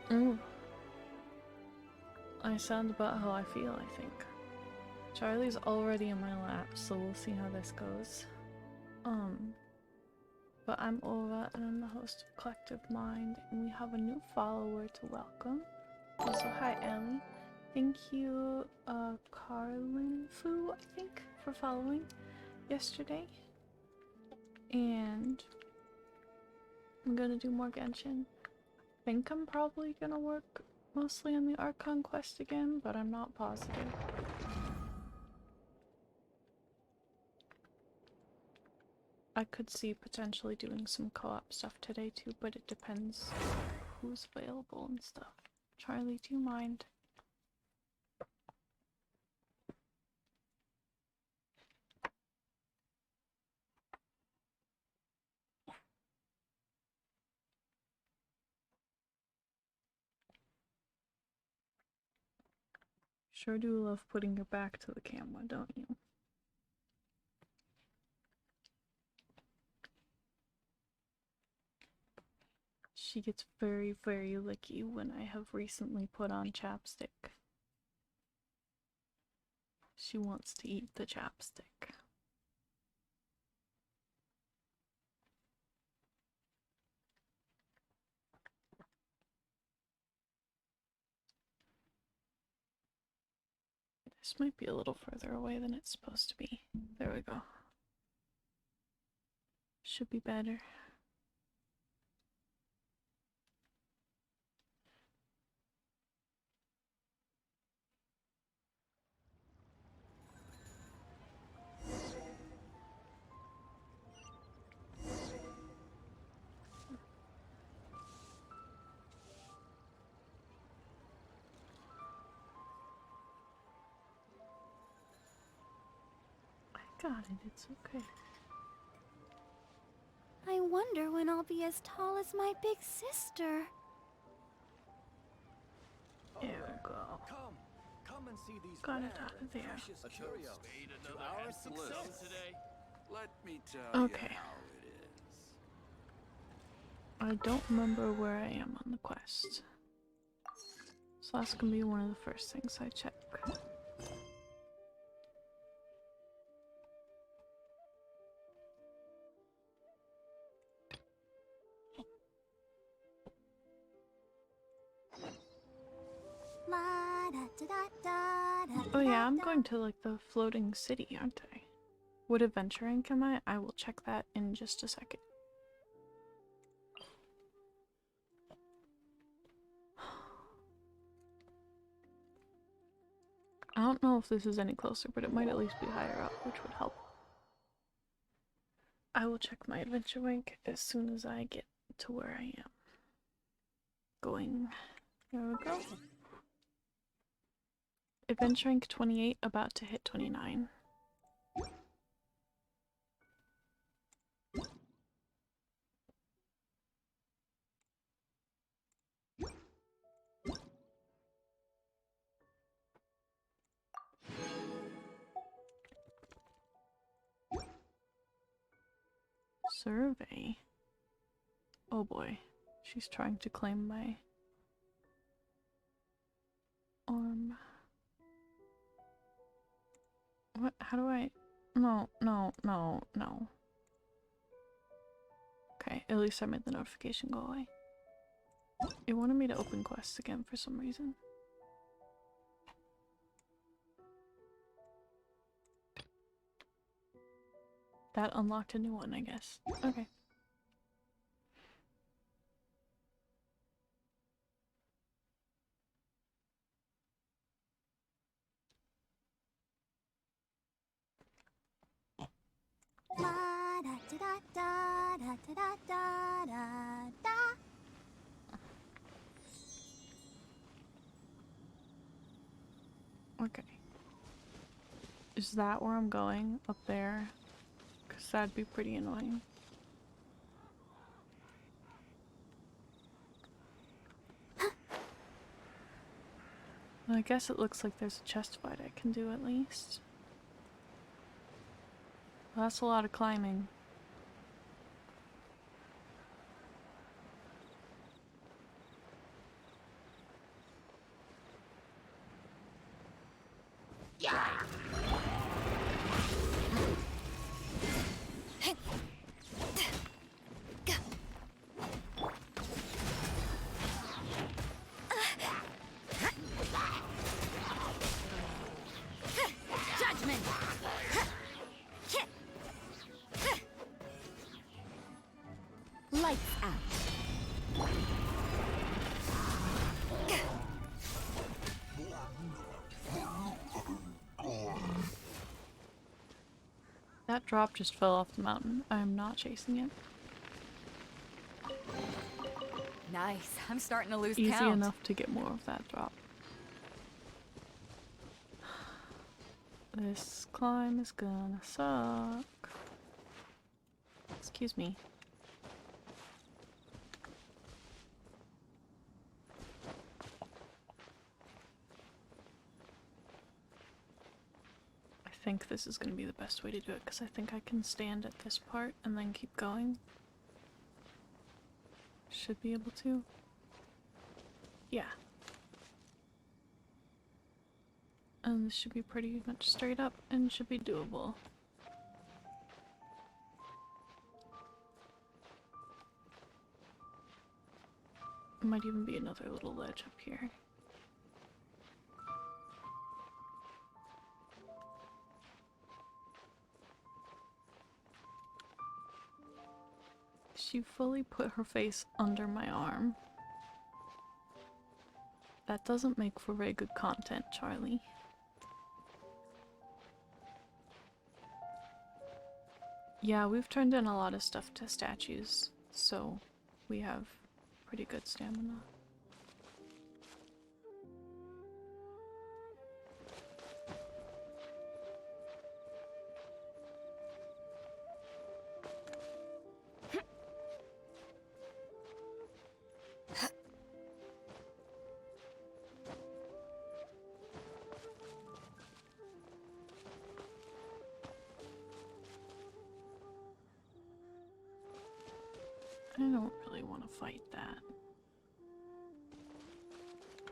Mm. I sound about how I feel, I think. Charlie's already in my lap, so we'll see how this goes. But I'm Ova, and I'm the host of Collective Mind, and we have a new follower to welcome. Also, hi Ellie. Thank you, Carlin Fu, I think, for following yesterday. And I'm gonna do more Genshin. I think I'm probably gonna work mostly on the Archon quest again, but I'm not positive. I could see potentially doing some co-op stuff today too, but it depends who's available and stuff. Charlie, do you mind? Sure do love putting your back to the camera, don't you? She gets very, very licky when I have recently put on chapstick. She wants to eat the chapstick. This might be a little further away than it's supposed to be. There we go. Should be better. I got it, it's okay. I wonder when I'll be as tall as my big sister. There we go. Come and see these Got it out of there. Our success today. Let me tell you how it is. I don't remember where I am on the quest. So that's gonna be one of the first things I check. Oh yeah, I'm going to like the floating city, aren't I? What adventure rank am I? I will check that in just a second. I don't know if this is any closer, but it might at least be higher up, which would help. I will check my adventure rank as soon as I get to where I am going. There we go. Adventure rank 28, about to hit 29. Survey. Oh boy, she's trying to claim my arm. What? How do I? No. Okay, at least I made the notification go away. It wanted me to open quests again for some reason. That unlocked a new one, I guess. Okay. Okay. Is that where I'm going? Up there? Because that'd be pretty annoying. Well, I guess it looks like there's a chest fight I can do at least. Well, that's a lot of climbing. Judgment. Lights out. That drop just fell off the mountain. I am not chasing it. Nice. I'm starting to lose Easy count. enough to get more of that drop. This climb is gonna suck. Excuse me. I think this is gonna be the best way to do it because I think I can stand at this part and then keep going. Should be able to. Yeah. And this should be pretty much straight up and should be doable. Might even be another little ledge up here. She fully put her face under my arm. That doesn't make for very good content, Charlie. Yeah, we've turned in a lot of stuff to statues, so we have pretty good stamina. I don't really want to fight that.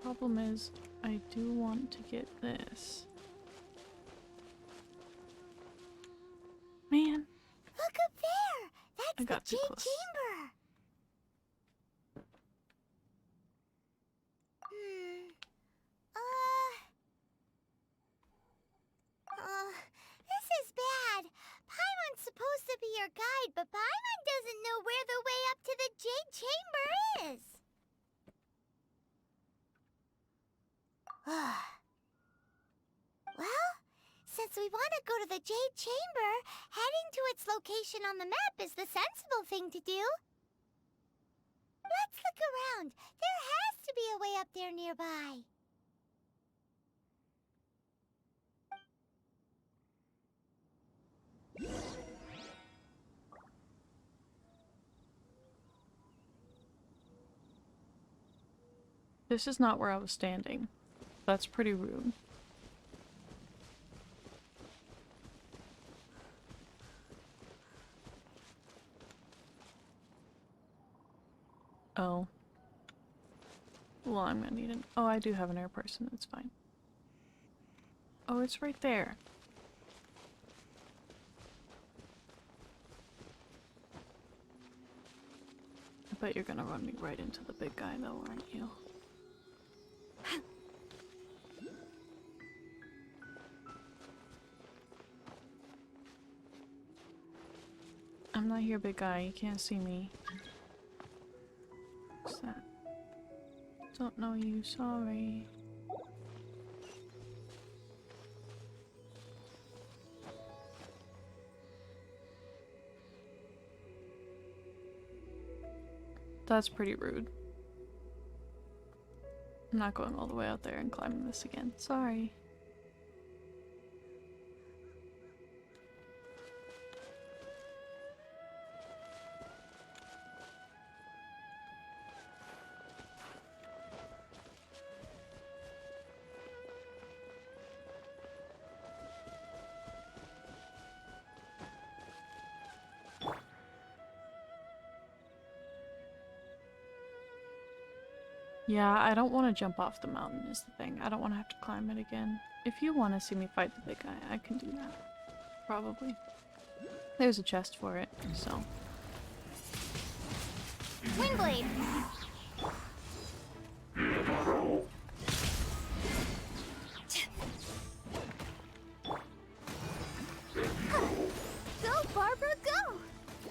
Problem is, I do want to get this. Man, Look up there! I That's got the too Jade close. Chamber! This is bad. Paimon's supposed to be your guide, but Paimon doesn't know where the way up to the Jade Chamber is. Well, since we want to go to the Jade Chamber, heading to its location on the map is the sensible thing to do. Let's look around. There has to be a way up there nearby. This is not where I was standing. That's pretty rude. Oh. Well, I'm gonna need an— oh, I do have an air person, it's fine. Oh, it's right there. I bet you're gonna run me right into the big guy though, aren't you? I'm not here, big guy. You can't see me. What's that? Don't know you, sorry. That's pretty rude. I'm not going all the way out there and climbing this again. Sorry. Yeah, I don't want to jump off the mountain is the thing. I don't want to have to climb it again. If you want to see me fight the big guy, I can do that. Probably. There's a chest for it, so. Windblade! Go, Barbara, go!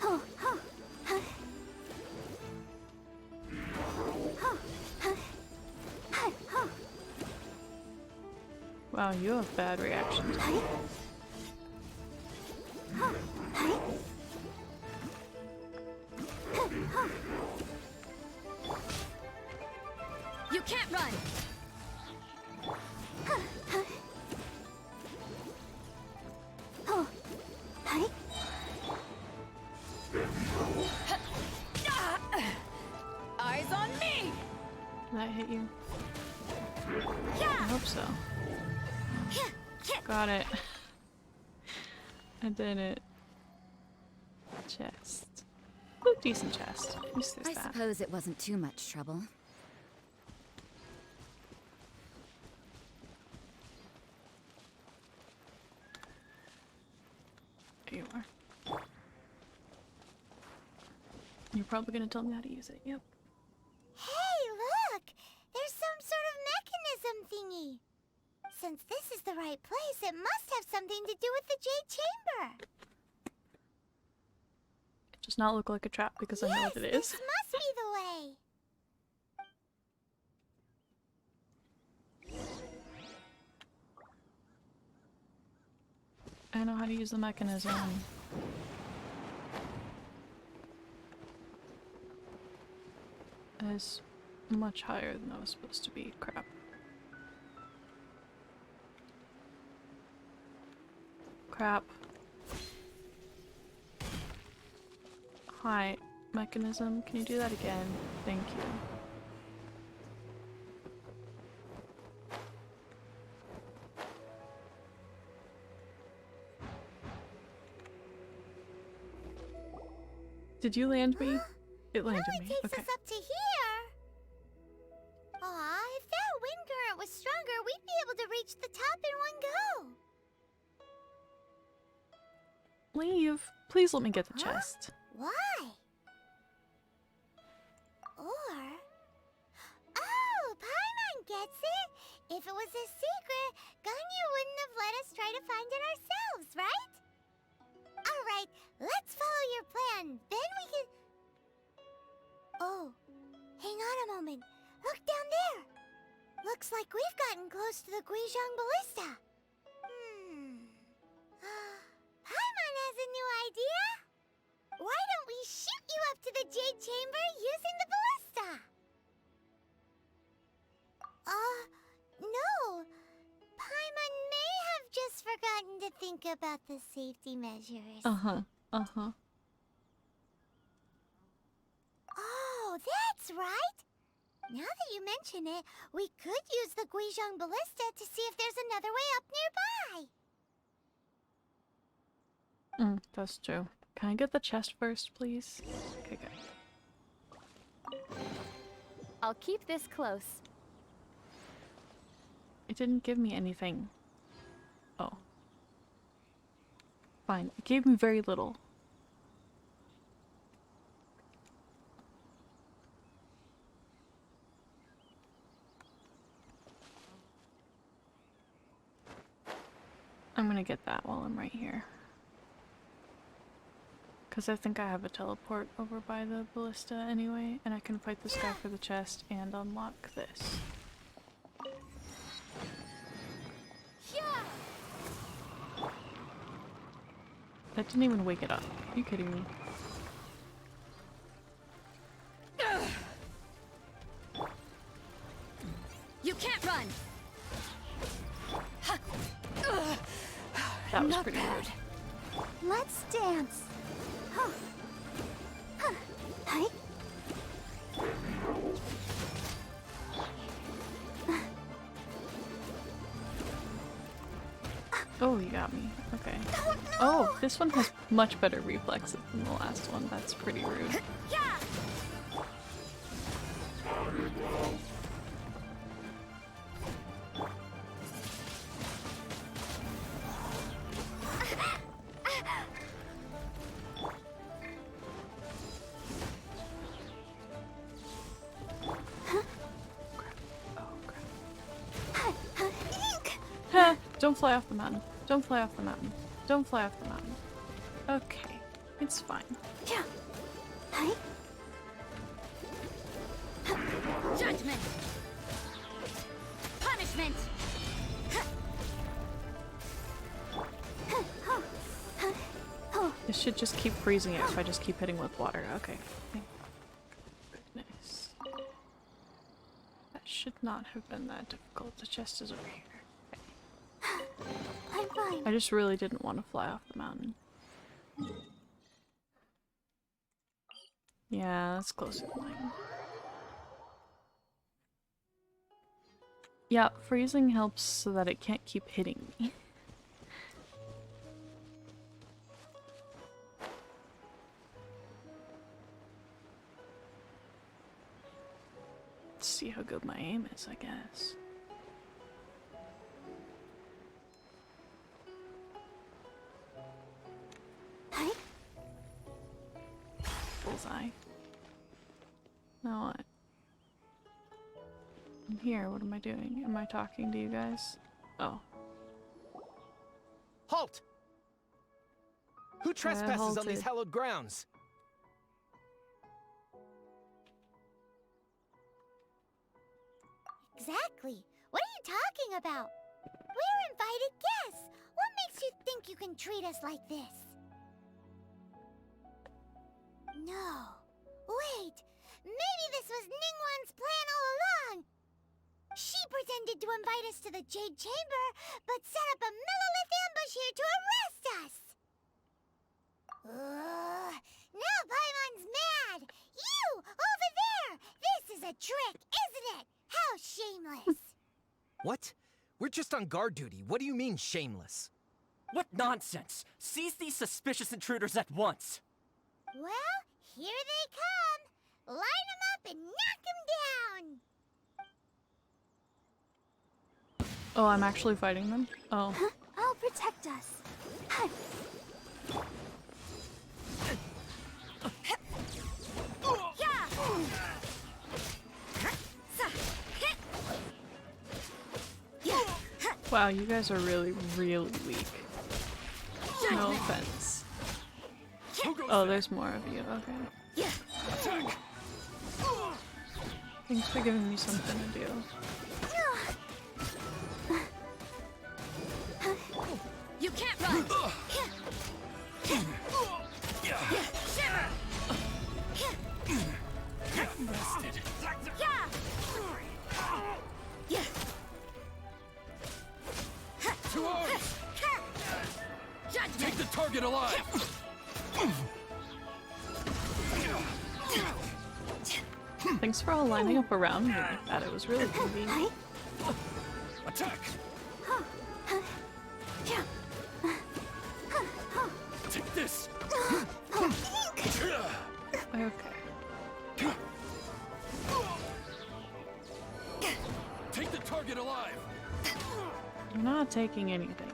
Oh, oh, huh. Oh, huh. Huh, oh. Wow, you have bad reactions. Huh? Huh, huh. Huh, huh. You can't run! Huh, huh. Oh, huh? Eyes on me! Did that hit you? I Yeah! hope so. Got it. I did it. Chest. Ooh, decent chest. At least there's I that. suppose it wasn't too much trouble. There you are. You're probably gonna tell me how to use it. Yep. Hey, look! There's some sort of mechanism thingy. Since this is the right place, it must have something to do with the Jade Chamber. It does not look like a trap because I know what it is. This must be the way. I know how to use the mechanism. It's much higher than I was supposed to be. Crap. Crap. Hi, mechanism. Can you do that again? Thank you. Did you land me? It landed It me. takes Okay. us up to here. Aw, if that wind current was stronger, we'd be able to reach the top in one go. Leave. Please let me get the Huh? chest. Why? Or... Oh, Paimon gets it! If it was a secret, Ganyu wouldn't have let us try to find it ourselves, right? Alright, let's follow your plan. Then we can... Oh, hang on a moment. Look down there. Looks like we've gotten close to the Guizhong Ballista. Paimon has a new idea. Why don't we shoot you up to the Jade Chamber using the ballista? No. Paimon may have just forgotten to think about the safety measures. Uh-huh. Uh-huh. Oh, that's right. Now that you mention it, we could use the Guizhong Ballista to see if there's another way up nearby. That's true. Can I get the chest first, please? Okay, good. I'll keep this close. It didn't give me anything. Oh. Fine. It gave me very little. I'm gonna get that while I'm right here. Because I think I have a teleport over by the ballista anyway, and I can fight this guy for the chest and unlock this. That didn't even wake it up. Are you kidding me? You can't run! That was Not pretty bad. rude. Let's dance. Huh. Huh. Hi. Oh, you got me. Okay. Oh, this one has much better reflexes than the last one. That's pretty rude. Yeah. Don't fly off the mountain. Don't fly off the mountain. Don't fly off the mountain. Okay, it's fine. Yeah. Hi. Judgment! Punishment! This should just keep freezing it if I just keep hitting with water. Okay. Thank goodness. That should not have been that difficult. The chest is over here. I'm fine. I just really didn't want to fly off the mountain. Yeah, that's close to mine. Yeah, freezing helps so that it can't keep hitting me. Let's see how good my aim is, I guess. Hi. Bullseye. Now what? I'm here, what am I doing? Am I talking to you guys? Oh. Halt! Who trespasses on these halted. hallowed grounds? Exactly. What are you talking about? We're invited guests. What makes you think you can treat us like this? No. Wait. Maybe this was Ningguang's plan all along. She pretended to invite us to the Jade Chamber, but set up a Millilith ambush here to arrest us. Now Paimon's mad. You, over there. This is a trick, isn't it? How shameless. What? We're just on guard duty. What do you mean, shameless? What nonsense! Seize these suspicious intruders at once! Well, here they come. Line them up and knock them down. Oh, I'm actually fighting them? Oh. I'll protect us. Wow, you guys are really, really weak. No offense. Oh, there's more of you, okay. Thanks for giving me something to do. You can't run! Busted. Two arms. Take the target alive. Thanks for all lining up around me like that. It was really convenient. Attack. Take this. Okay. Take the target alive. You're not taking anything.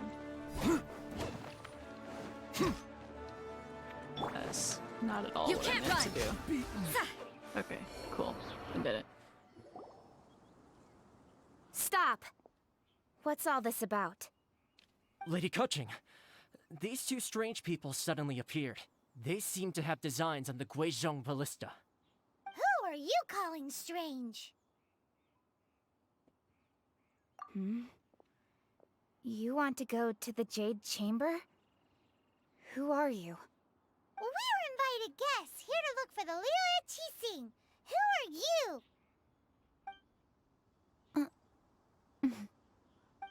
That's not at all You what I can't meant to run. do. Okay, cool. I did it. Stop! What's all this about? Lady Coaching, these two strange people suddenly appeared. They seem to have designs on the Guizhong Ballista. Who are you calling strange? You want to go to the Jade Chamber? Who are you? We're invited guests here to look for the Liyue Qixing. Who are you?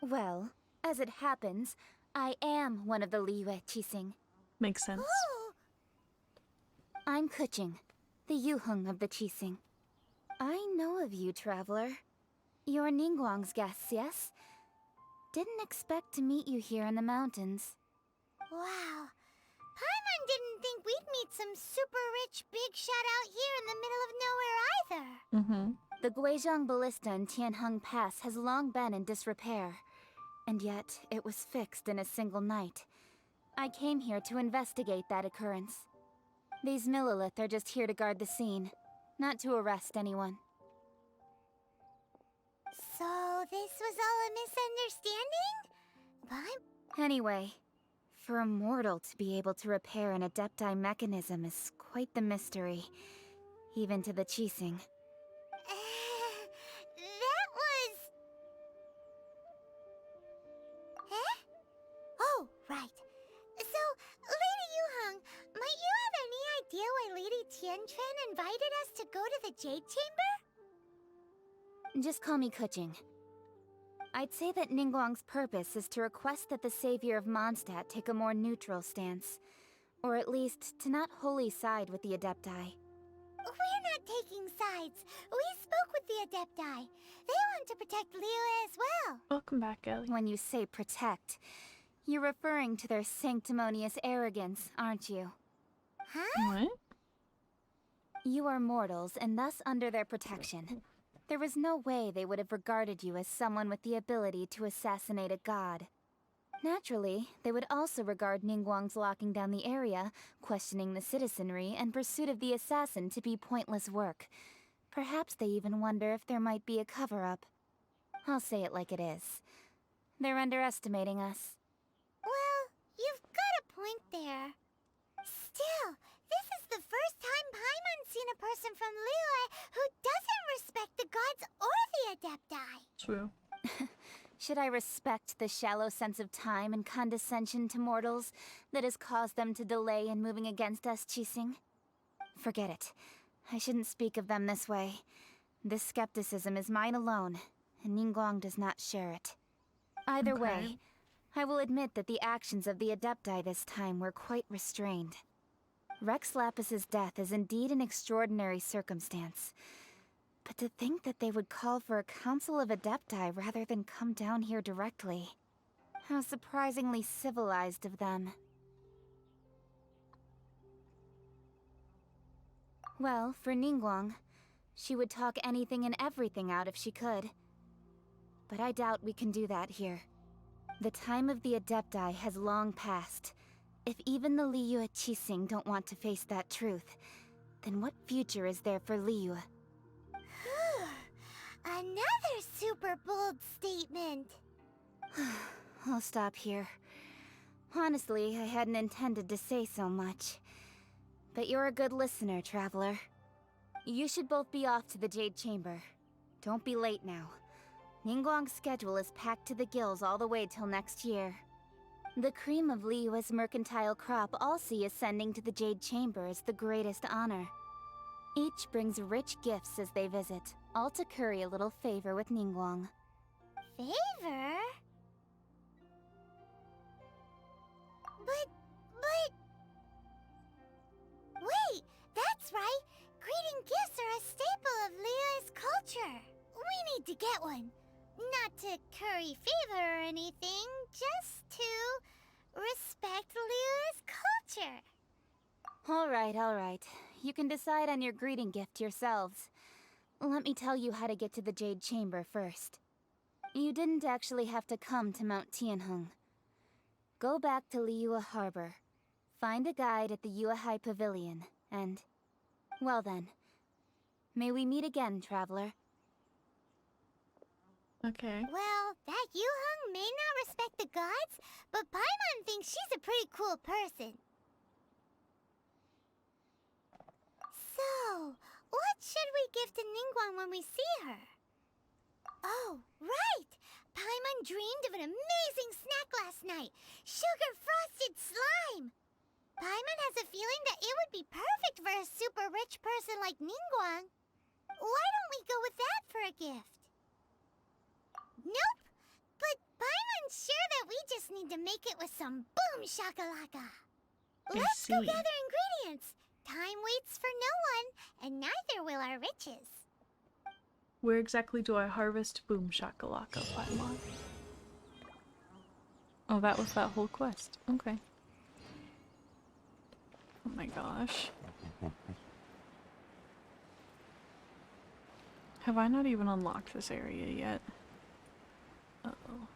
Well, as it happens, I am one of the Liyue Qixing. Makes sense. Who? I'm Kuching, the Yuheng of the Qixing. I know of you, traveler. You're Ningguang's guests, yes? Didn't expect to meet you here in the mountains. Wow. Paimon didn't think we'd meet some super rich big shot out here in the middle of nowhere either. Mm-hmm. The Guizhong Ballista in Tianheng Pass has long been in disrepair, and yet it was fixed in a single night. I came here to investigate that occurrence. These Millilith are just here to guard the scene, not to arrest anyone. So this was all a misunderstanding? Anyway, for a mortal to be able to repair an Adepti mechanism is quite the mystery, even to the Chising. That was... Eh? Oh, right. So, Lady Yuheng, might you have any idea why Lady Tianquan invited us to go to the Jade Chamber? Just call me Kuching. I'd say that Ningguang's purpose is to request that the savior of Mondstadt take a more neutral stance. Or at least, to not wholly side with the Adepti. We're not taking sides. We spoke with the Adepti. They want to protect Liyue as well. Welcome back, Ellie. When you say protect, you're referring to their sanctimonious arrogance, aren't you? Huh? What? You are mortals, and thus under their protection. There was no way they would have regarded you as someone with the ability to assassinate a god. Naturally, they would also regard Ningguang's locking down the area, questioning the citizenry, and pursuit of the assassin to be pointless work. Perhaps they even wonder if there might be a cover-up. I'll say it like it is. They're underestimating us. Well, you've got a point there. Still, this is the first time Paimon's seen a person from Liyue who doesn't respect the gods or the Adepti. True. Should I respect the shallow sense of time and condescension to mortals that has caused them to delay in moving against us, Chising? Forget it. I shouldn't speak of them this way. This skepticism is mine alone, and Ningguang does not share it. Either Okay. way, I will admit that the actions of the Adepti this time were quite restrained. Rex Lapis's death is indeed an extraordinary circumstance. But to think that they would call for a council of Adepti rather than come down here directly. How surprisingly civilized of them. Well, for Ningguang, she would talk anything and everything out if she could. But I doubt we can do that here. The time of the Adepti has long passed. If even the Liyue Chising don't want to face that truth, then what future is there for Liyue? Another super bold statement. I'll stop here. Honestly, I hadn't intended to say so much. But you're a good listener, Traveler. You should both be off to the Jade Chamber. Don't be late now. Ningguang's schedule is packed to the gills all the way till next year. The cream of Liyue's mercantile crop all see ascending to the Jade Chamber as the greatest honor. Each brings rich gifts as they visit, all to curry a little favor with Ningguang. Favor? But... Wait, that's right! Greeting gifts are a staple of Liyue's culture! We need to get one. Not to curry favor or anything, just to respect Liyue's culture. Alright. You can decide on your greeting gift yourselves. Let me tell you how to get to the Jade Chamber first. You didn't actually have to come to Mount Tianheng. Go back to Liyue Harbor. Find a guide at the Yuehai Pavilion, and... well then. May we meet again, Traveler. Okay. Well, that Yuheng may not respect the gods, but Paimon thinks she's a pretty cool person. So, what should we give to Ningguang when we see her? Oh, right! Paimon dreamed of an amazing snack last night! Sugar-frosted slime! Paimon has a feeling that it would be perfect for a super rich person like Ningguang. Why don't we go with that for a gift? Nope! But Paimon's sure that we just need to make it with some boom shakalaka. Let's go see. gather ingredients. Time waits for no one, and neither will our riches. Where exactly do I harvest Boom Shakalaka, Paimon? Oh, that was that whole quest. Okay. Oh my gosh. Have I not even unlocked this area yet? Uh-oh.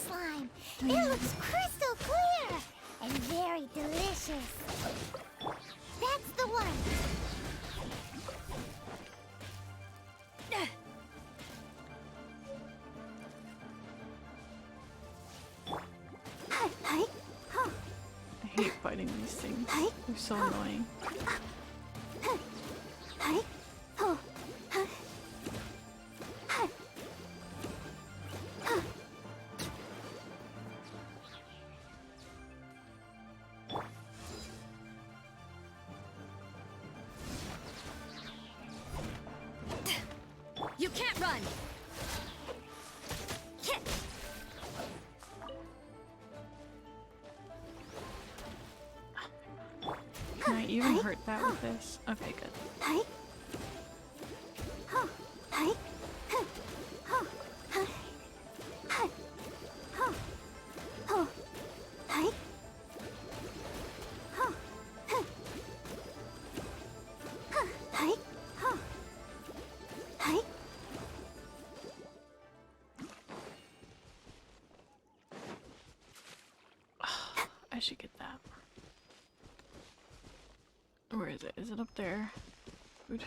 slime. It looks crystal clear and very delicious. That's the one. I hate fighting these things. They're so annoying. You can't run! Can I even hurt that with this? Okay, good. I should get that. Where is it? Is it up there? Food.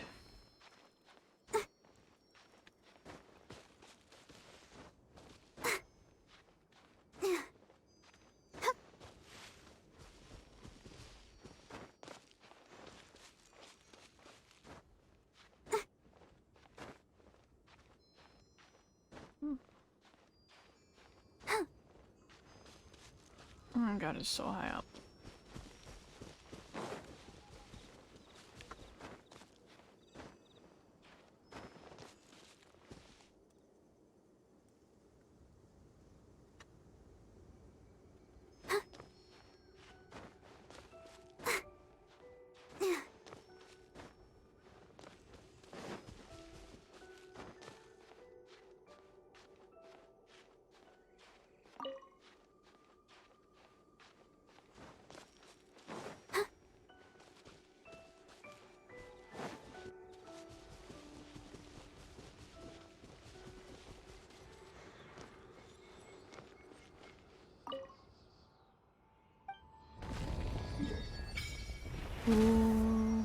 Oh my god, it's so high up. Ooh.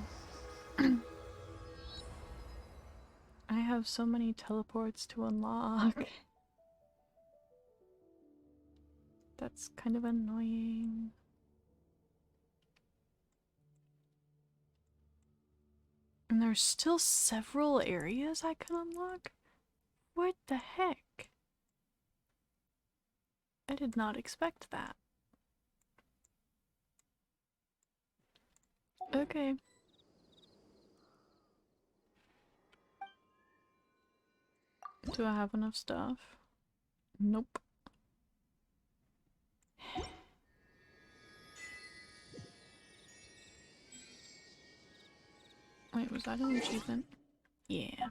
I have so many teleports to unlock. That's kind of annoying. And there's still several areas I can unlock? What the heck? I did not expect that. Okay. Do I have enough stuff? Nope. Wait, was that an achievement? Yeah.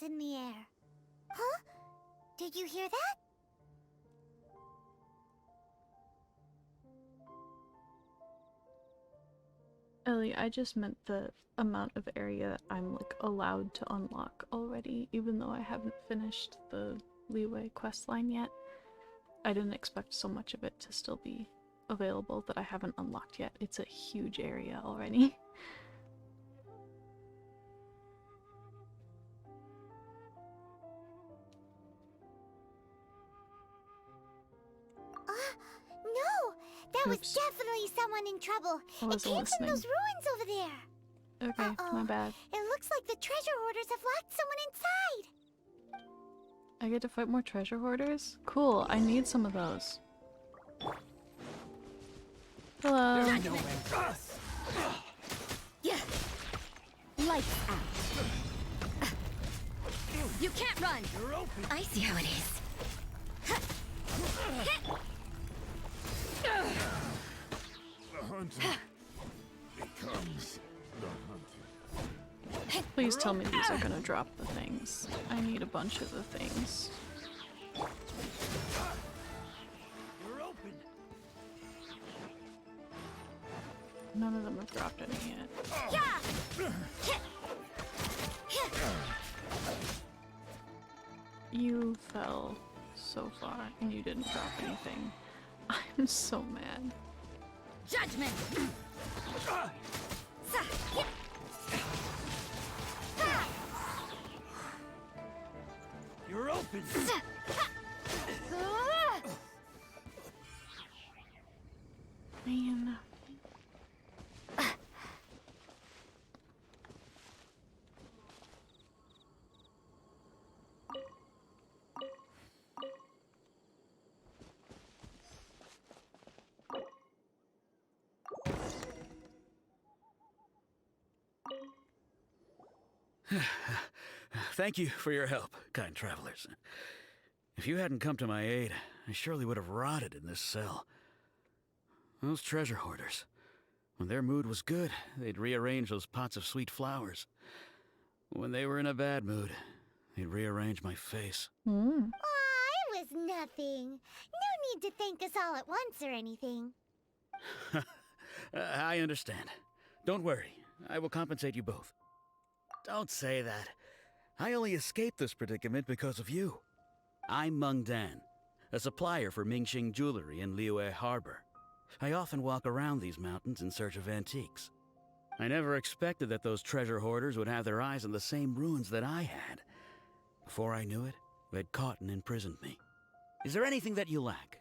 In the air. Huh? Did you hear that? Ellie, I just meant the amount of area I'm like allowed to unlock already, even though I haven't finished the Leeway questline yet. I didn't expect so much of it to still be available that I haven't unlocked yet. It's a huge area already. No! That was Oops. definitely someone in trouble. I It wasn't came listening. from those ruins over there. Okay, my bad. It looks like the treasure hoarders have locked someone inside. I get to fight more treasure hoarders? Cool, I need some of those. Hello. Yeah. Lights out. You can't run. You're open. I see how it is. The hunter becomes the hunted. Please tell me these are gonna drop the things. I need a bunch of the things. You're open. None of them have dropped any yet. You fell so far and you didn't drop anything. I'm so mad. Judgment. You're open. Man. Thank you for your help, kind travelers. If you hadn't come to my aid, I surely would have rotted in this cell. Those treasure hoarders, when their mood was good, they'd rearrange those pots of sweet flowers. When they were in a bad mood, they'd rearrange my face. Aw, it was nothing. No need to thank us all at once or anything. I understand. Don't worry, I will compensate you both. Don't say that. I only escaped this predicament because of you. I'm Meng Dan, a supplier for Mingxing jewelry in Liyue Harbor. I often walk around these mountains in search of antiques. I never expected that those treasure hoarders would have their eyes on the same ruins that I had. Before I knew it, they'd caught and imprisoned me. Is there anything that you lack?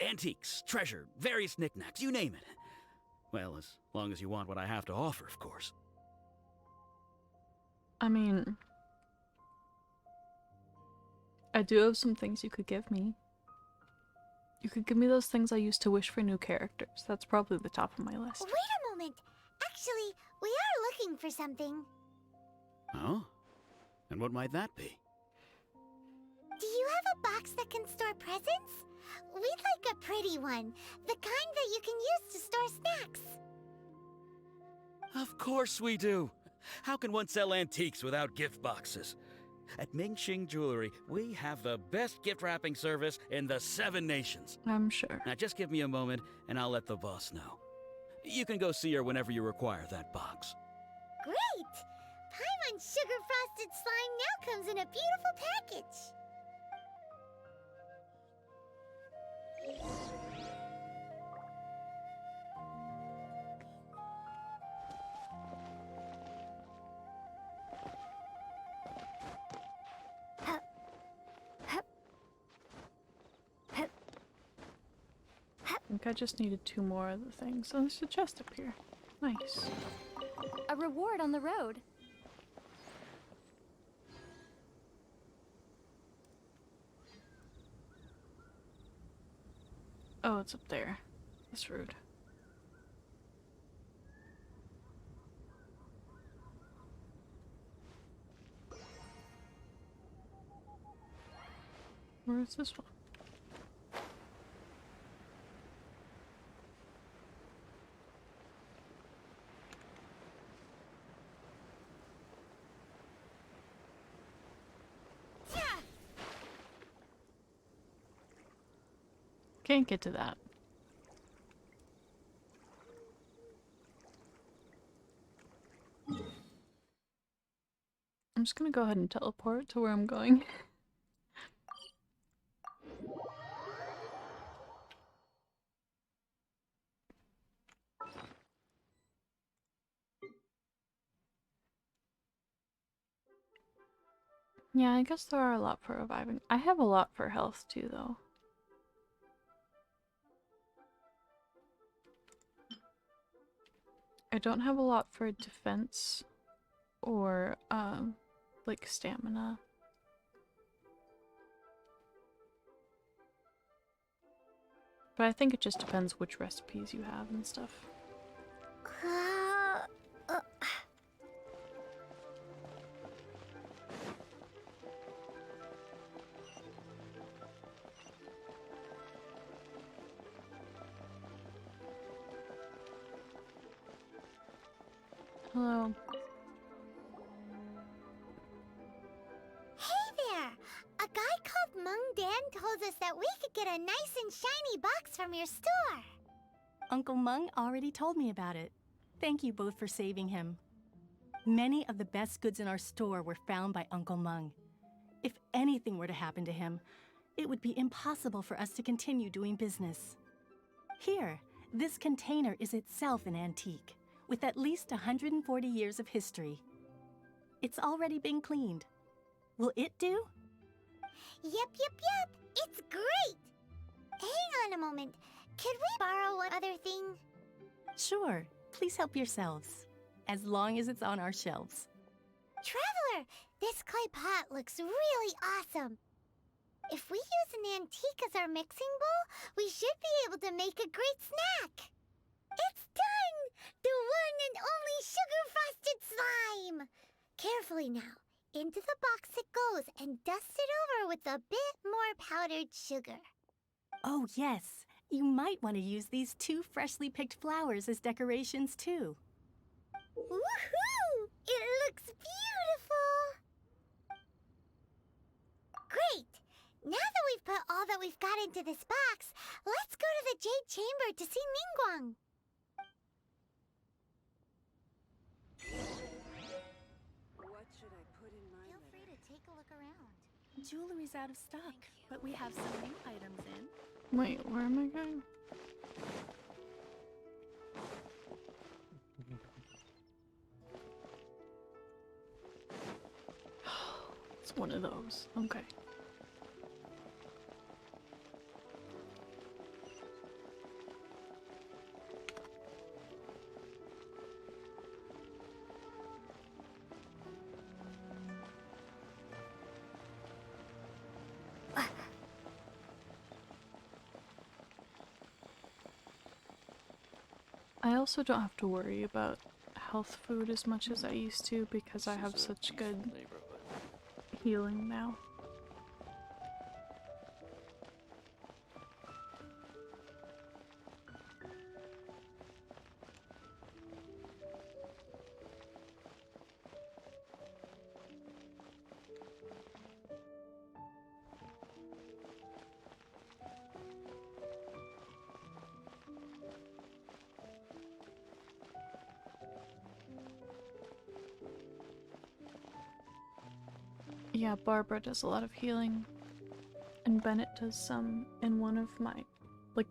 Antiques, treasure, various knickknacks, you name it. Well, as long as you want what I have to offer, of course. I mean, I do have some things you could give me. You could give me those things I used to wish for new characters. That's probably the top of my list. Wait a moment. Actually, we are looking for something. Oh? And what might that be? Do you have a box that can store presents? We'd like a pretty one. The kind that you can use to store snacks. Of course we do. How can one sell antiques without gift boxes? At Mingxing Jewelry, we have the best gift wrapping service in the 7 nations. I'm sure. Now just give me a moment and I'll let the boss know. You can go see her whenever you require that box. Great! Paimon Sugar Frosted Slime now comes in a beautiful package. I think I just needed 2 more of the things. Oh, there's a chest up here. Nice. A reward on the road. Oh, it's up there. That's rude. Where is this one? Can't get to that. I'm just gonna go ahead and teleport to where I'm going. Yeah, I guess there are a lot for reviving. I have a lot for health too, though. I don't have a lot for defense or, like stamina. But I think it just depends which recipes you have and stuff. Hello. Hey there! A guy called Mung Dan told us that we could get a nice and shiny box from your store. Uncle Mung already told me about it. Thank you both for saving him. Many of the best goods in our store were found by Uncle Mung. If anything were to happen to him, it would be impossible for us to continue doing business. Here, this container is itself an antique, with at least 140 years of history. It's already been cleaned. Will it do? Yep. It's great! Hang on a moment. Could we borrow one other thing? Sure, please help yourselves, as long as it's on our shelves. Traveler, this clay pot looks really awesome. If we use an antique as our mixing bowl, we should be able to make a great snack. It's done! The one and only sugar-frosted slime! Carefully now. Into the box it goes and dust it over with a bit more powdered sugar. Oh yes, you might want to use these 2 freshly picked flowers as decorations too. Woohoo! It looks beautiful! Great! Now that we've put all that we've got into this box, let's go to the Jade Chamber to see Ningguang. Feel free to take a look around. Jewelry's out of stock, but we have some new items in. Wait, where am I going? It's one of those. Okay. I also don't have to worry about health food as much as I used to because I have such good healing now. Yeah, Barbara does a lot of healing, and Bennett does some in one of my,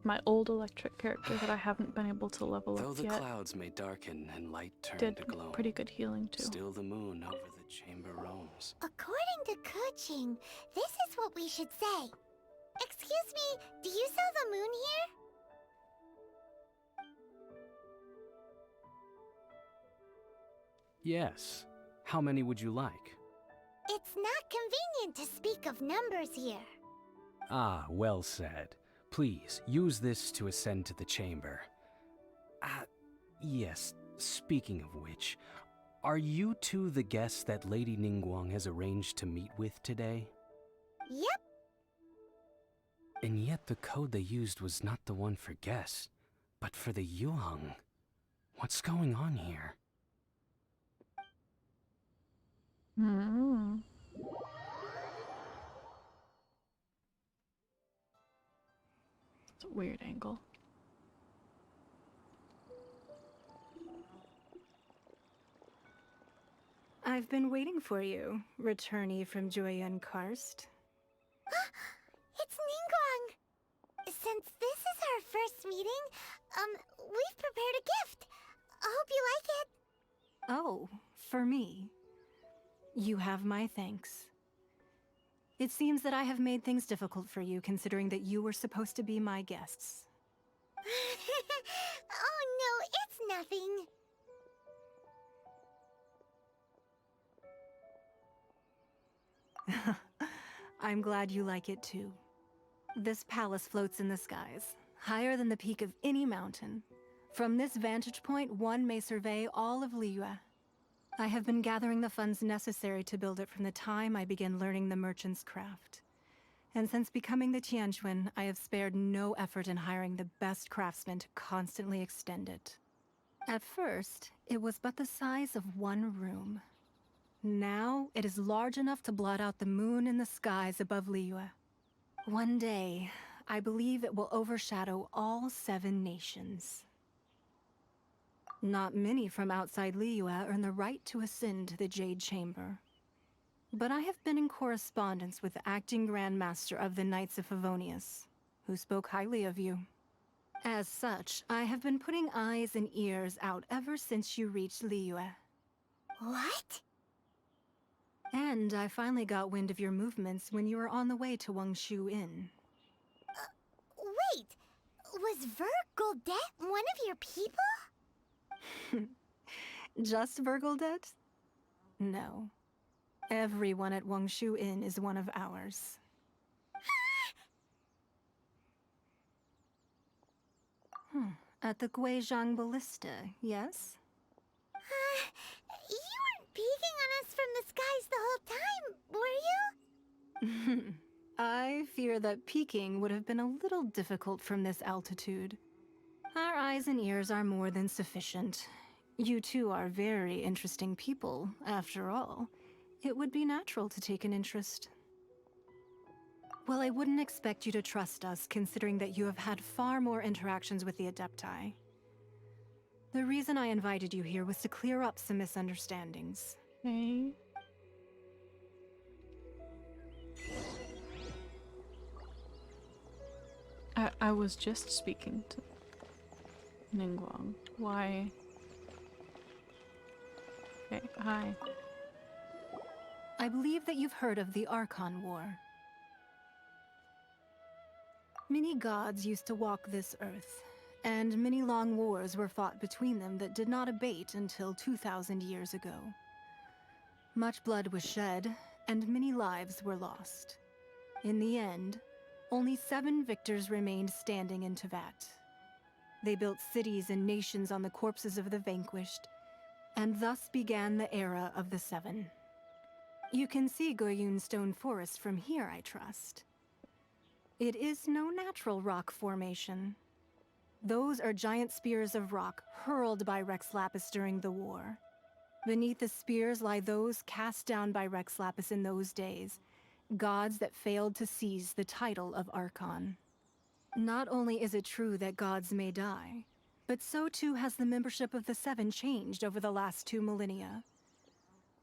my old electric character that I haven't been able to level Though up the yet. clouds may darken and light turn Did to glow, pretty good healing too. still the moon over the chamber roams. According to Kuching, this is what we should say. Excuse me, do you sell the moon here? Yes. How many would you like? It's not convenient to speak of numbers here. Ah, well said. Please, use this to ascend to the chamber. Yes, speaking of which, are you two the guests that Lady Ningguang has arranged to meet with today? Yep. And yet the code they used was not the one for guests, but for the Yuheng. What's going on here? It's a weird angle. I've been waiting for you, returnee from Joyun Karst. It's Ningguang! Since this is our first meeting, we've prepared a gift. I hope you like it. Oh, for me. You have my thanks. It seems that I have made things difficult for you, considering that you were supposed to be my guests. Oh no, it's nothing. I'm glad you like it too. This palace floats in the skies. higher than the peak of any mountain. From this vantage point, one may survey all of Liyue. I have been gathering the funds necessary to build it from the time I began learning the merchant's craft. And since becoming the Tianquan, I have spared no effort in hiring the best craftsmen to constantly extend it. At first, it was but the size of one room. Now, it is large enough to blot out the moon in the skies above Liyue. One day, I believe it will overshadow all 7 nations. Not many from outside Liyue earn the right to ascend to the Jade Chamber. But I have been in correspondence with the acting Grand Master of the Knights of Favonius, who spoke highly of you. As such, I have been putting eyes and ears out ever since you reached Liyue. What? And I finally got wind of your movements when you were on the way to Wangshu Inn. Wait! Was Vergoldet one of your people? Just Vergoldet? No. Everyone at Wangshu Inn is one of ours. At the Guizhang Ballista, yes? You weren't peeking on us from the skies the whole time, were you? I fear that peeking would have been a little difficult from this altitude. Our eyes and ears are more than sufficient. You two are very interesting people, after all. It would be natural to take an interest. Well, I wouldn't expect you to trust us, considering that you have had far more interactions with the Adepti. The reason I invited you here was to clear up some misunderstandings. Okay. I was just speaking to Ningguang. Why? Okay, hi. I believe that you've heard of the Archon War. Many gods used to walk this earth, and many long wars were fought between them that did not abate until 2,000 years ago. Much blood was shed, and many lives were lost. In the end, only 7 victors remained standing in Tevat. They built cities and nations on the corpses of the vanquished, and thus began the era of the 7. You can see Goyun Stone Forest from here, I trust. It is no natural rock formation. Those are giant spears of rock hurled by Rex Lapis during the war. Beneath the spears lie those cast down by Rex Lapis in those days, gods that failed to seize the title of Archon. Not only is it true that gods may die, but so too has the membership of the 7 changed over the last 2 millennia.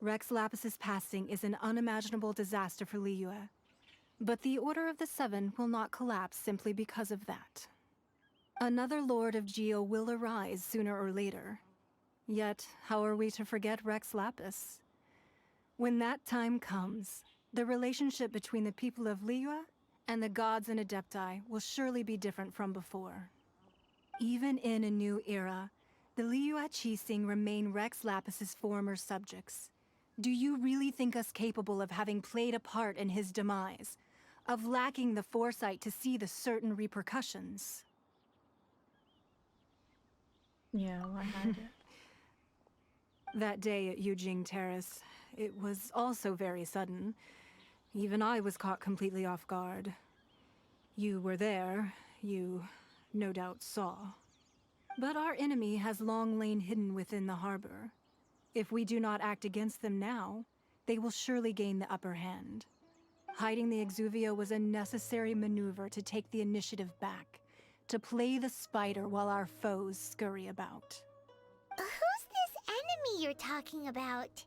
Rex Lapis's passing is an unimaginable disaster for Liyue, but the Order of the 7 will not collapse simply because of that. Another Lord of Geo will arise sooner or later. Yet, how are we to forget Rex Lapis? When that time comes, the relationship between the people of Liyue and the gods and Adepti will surely be different from before. Even in a new era, the Liyue Qixing remain Rex Lapis's former subjects. Do you really think us capable of having played a part in his demise? Of lacking the foresight to see the certain repercussions? Yeah, well, I had it. That day at Yujing Terrace, it was also very sudden. Even I was caught completely off guard. You were there, you no doubt saw. But our enemy has long lain hidden within the harbor. If we do not act against them now, they will surely gain the upper hand. Hiding the Exuvia was a necessary maneuver to take the initiative back, to play the spider while our foes scurry about. Who's this enemy you're talking about?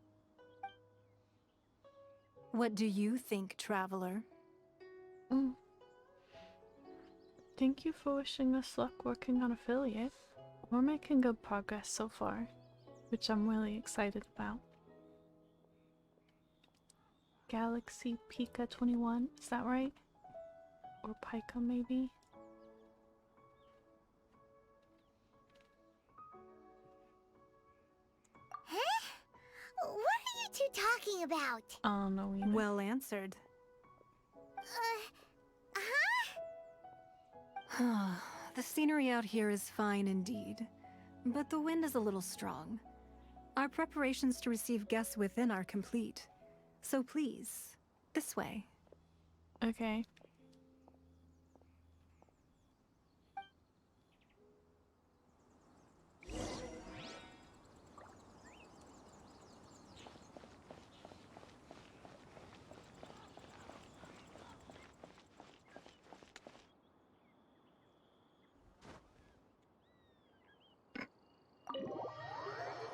What do you think, Traveler? Thank you for wishing us luck working on Affiliate. We're making good progress so far, which I'm really excited about. Galaxy Pika 21, is that right? Or Pika maybe? Huh? What are you two talking about? I don't know either. Well answered. The scenery out here is fine indeed, but the wind is a little strong. Our preparations to receive guests within are complete. So please, this way. Okay.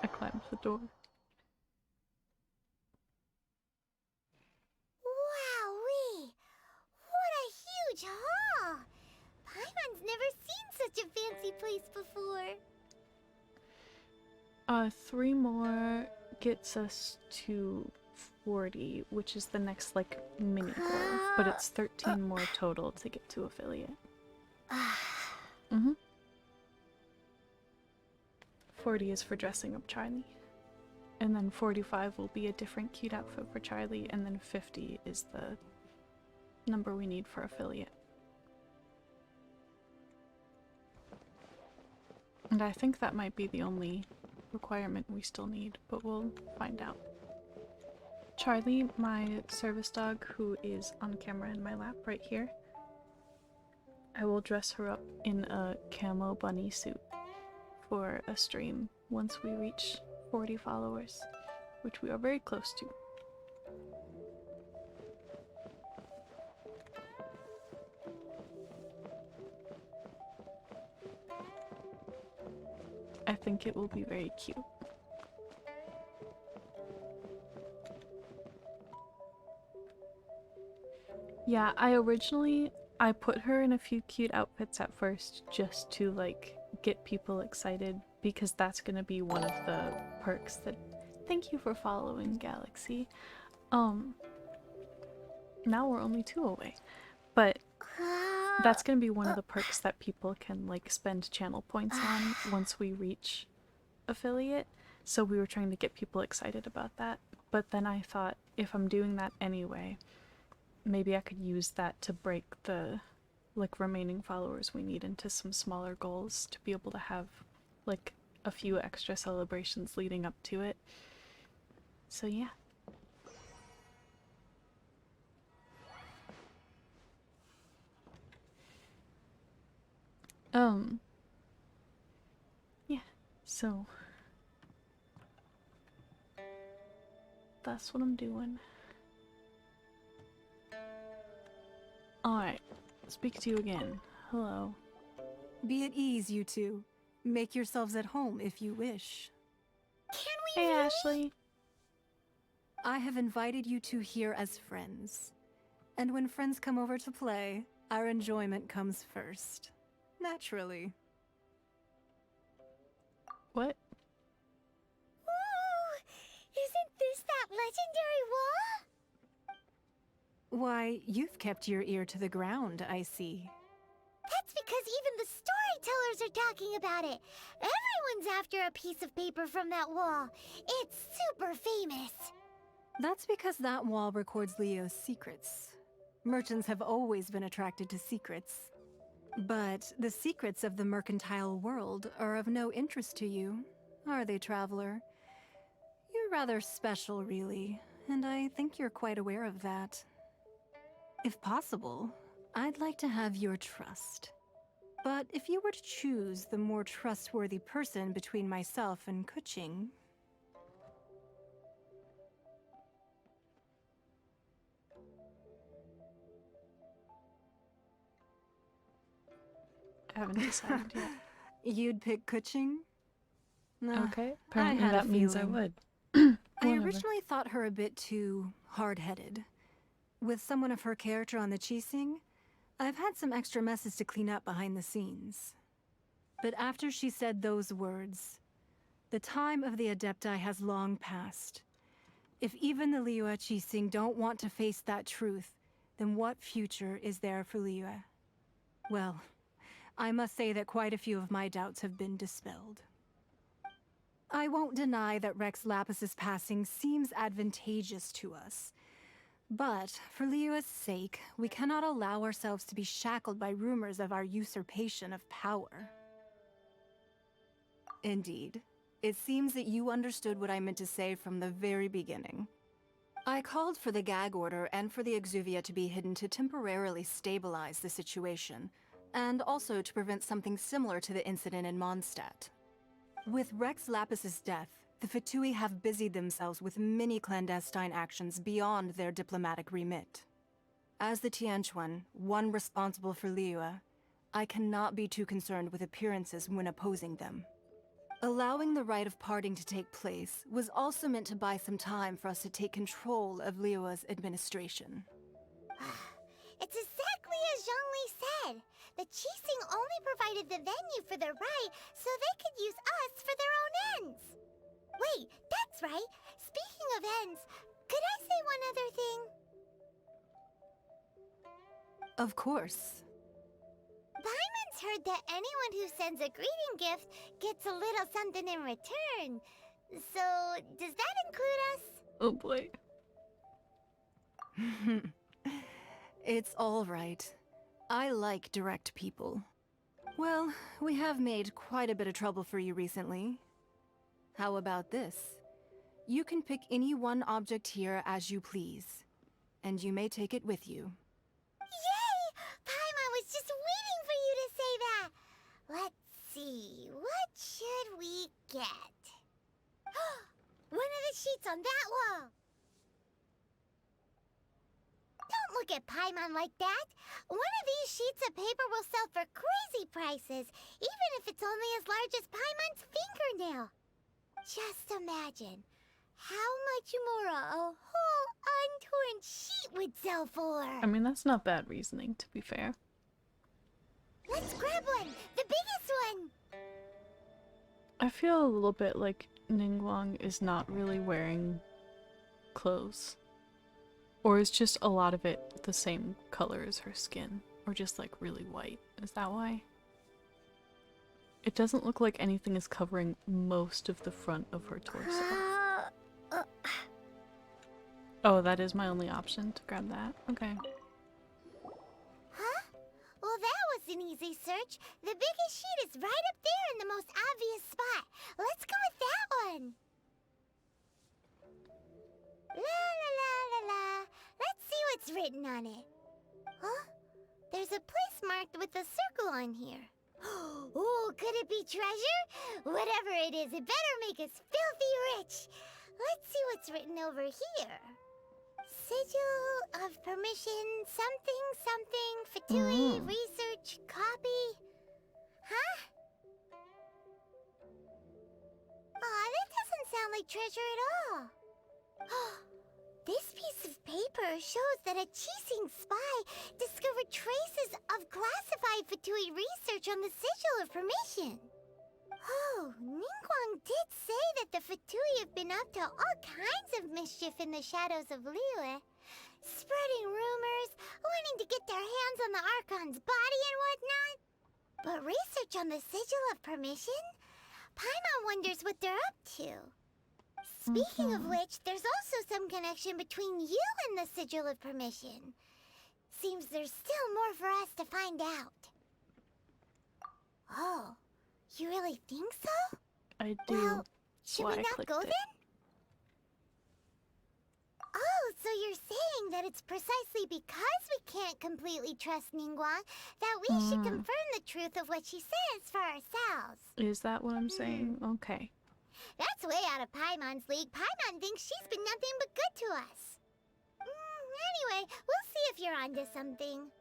I climbed the door. Wowee! What a huge hall! Paimon's never seen such a fancy place before. 3 more gets us to 40, which is the next, like, mini goal. But it's 13 more total to get to affiliate. Mm-hmm. 40 is for dressing up Charlie. And then 45 will be a different cute outfit for Charlie, and then 50 is the number we need for affiliate. And I think that might be the only requirement we still need, but we'll find out. Charlie, my service dog, who is on camera in my lap right here, I will dress her up in a camo bunny suit for a stream once we reach 40 followers, which we are very close to. I think it will be very cute. Yeah, I put her in a few cute outfits at first just to like get people excited, because that's gonna be one of the perks that— thank you for following, Galaxy. Now we're only 2 away, but that's gonna be one of the perks that people can like spend channel points on once we reach affiliate. So we were trying to get people excited about that, but then I thought, if I'm doing that anyway, maybe I could use that to break the like remaining followers we need into some smaller goals to be able to have like a few extra celebrations leading up to it. So yeah. Yeah, so that's what I'm doing. Alright, speak to you again. Hello. Be at ease, you two. Make yourselves at home if you wish. Hey, Ashley. I have invited you two here as friends. And when friends come over to play, our enjoyment comes first. Naturally. What? Ooh! Isn't this that legendary wall? Why, you've kept your ear to the ground, I see. That's because even the storytellers are talking about it. Everyone's after a piece of paper from that wall. It's super famous. That's because that wall records Leo's secrets. Merchants have always been attracted to secrets. But the secrets of the mercantile world are of no interest to you, are they, traveler? You're rather special, really, and I think you're quite aware of that. If possible, I'd like to have your trust. But if you were to choose the more trustworthy person between myself and Kuching... I haven't decided yet. You'd pick Kuching? Okay, apparently that means I would. I originally thought her a bit too hard-headed. With someone of her character on the Qixing, I've had some extra messes to clean up behind the scenes. But after she said those words, the time of the Adepti has long passed. If even the Liyue Qixing don't want to face that truth, then what future is there for Liyue? Well, I must say that quite a few of my doubts have been dispelled. I won't deny that Rex Lapis's passing seems advantageous to us, But for Liyue's sake, we cannot allow ourselves to be shackled by rumors of our usurpation of power. Indeed. It seems that you understood what I meant to say from the very beginning. I called for the gag order and for the exuvia to be hidden to temporarily stabilize the situation, and also to prevent something similar to the incident in Mondstadt. With Rex Lapis's death, the Fatui have busied themselves with many clandestine actions beyond their diplomatic remit. As the Tianquan, one responsible for Liyue, I cannot be too concerned with appearances when opposing them. Allowing the rite of parting to take place was also meant to buy some time for us to take control of Liyue's administration. It's exactly as Zhongli said. The Qixing only provided the venue for their rite so they could use us for their own ends. Wait, that's right. Speaking of ends, could I say one other thing? Of course. Paimon's heard that anyone who sends a greeting gift gets a little something in return. So, does that include us? Oh boy. It's all right. I like direct people. Well, we have made quite a bit of trouble for you recently. How about this? You can pick any one object here as you please, and you may take it with you. Yay! Paimon was just waiting for you to say that! Let's see, what should we get? One of the sheets on that wall! Don't look at Paimon like that! One of these sheets of paper will sell for crazy prices, even if it's only as large as Paimon's fingernail. Just imagine how much more a whole untorn sheet would sell for. I mean, that's not bad reasoning, to be fair. Let's grab one! The biggest one! I feel a little bit like Ningguang is not really wearing clothes. Or is just a lot of it the same color as her skin? Or just like really white? Is that why? It doesn't look like anything is covering most of the front of her torso. Oh, that is my only option to grab that? Okay. Huh? Well, that was an easy search. The biggest sheet is right up there in the most obvious spot. Let's go with that one. La la la la la. Let's see what's written on it. Huh? There's a place marked with a circle on here. Oh, could it be treasure? Whatever it is, it better make us filthy rich. Let's see what's written over here. Sigil of permission, something, something, Fatui, research, copy. Huh? Aw, that doesn't sound like treasure at all. This piece of paper shows that a Qixing spy discovered traces of classified Fatui research on the Sigil of Permission. Oh, Ningguang did say that the Fatui have been up to all kinds of mischief in the shadows of Liyue. Spreading rumors, wanting to get their hands on the Archon's body and whatnot. But research on the Sigil of Permission? Paimon wonders what they're up to. Speaking of which, there's also some connection between you and the Sigil of Permission. Seems there's still more for us to find out. Oh, you really think so? I do. Well, should we not go then? Oh, so you're saying that it's precisely because we can't completely trust Ningguang that we should confirm the truth of what she says for ourselves. Is that what I'm saying? Okay. That's way out of Paimon's league. Paimon thinks she's been nothing but good to us. Anyway, we'll see if you're onto something.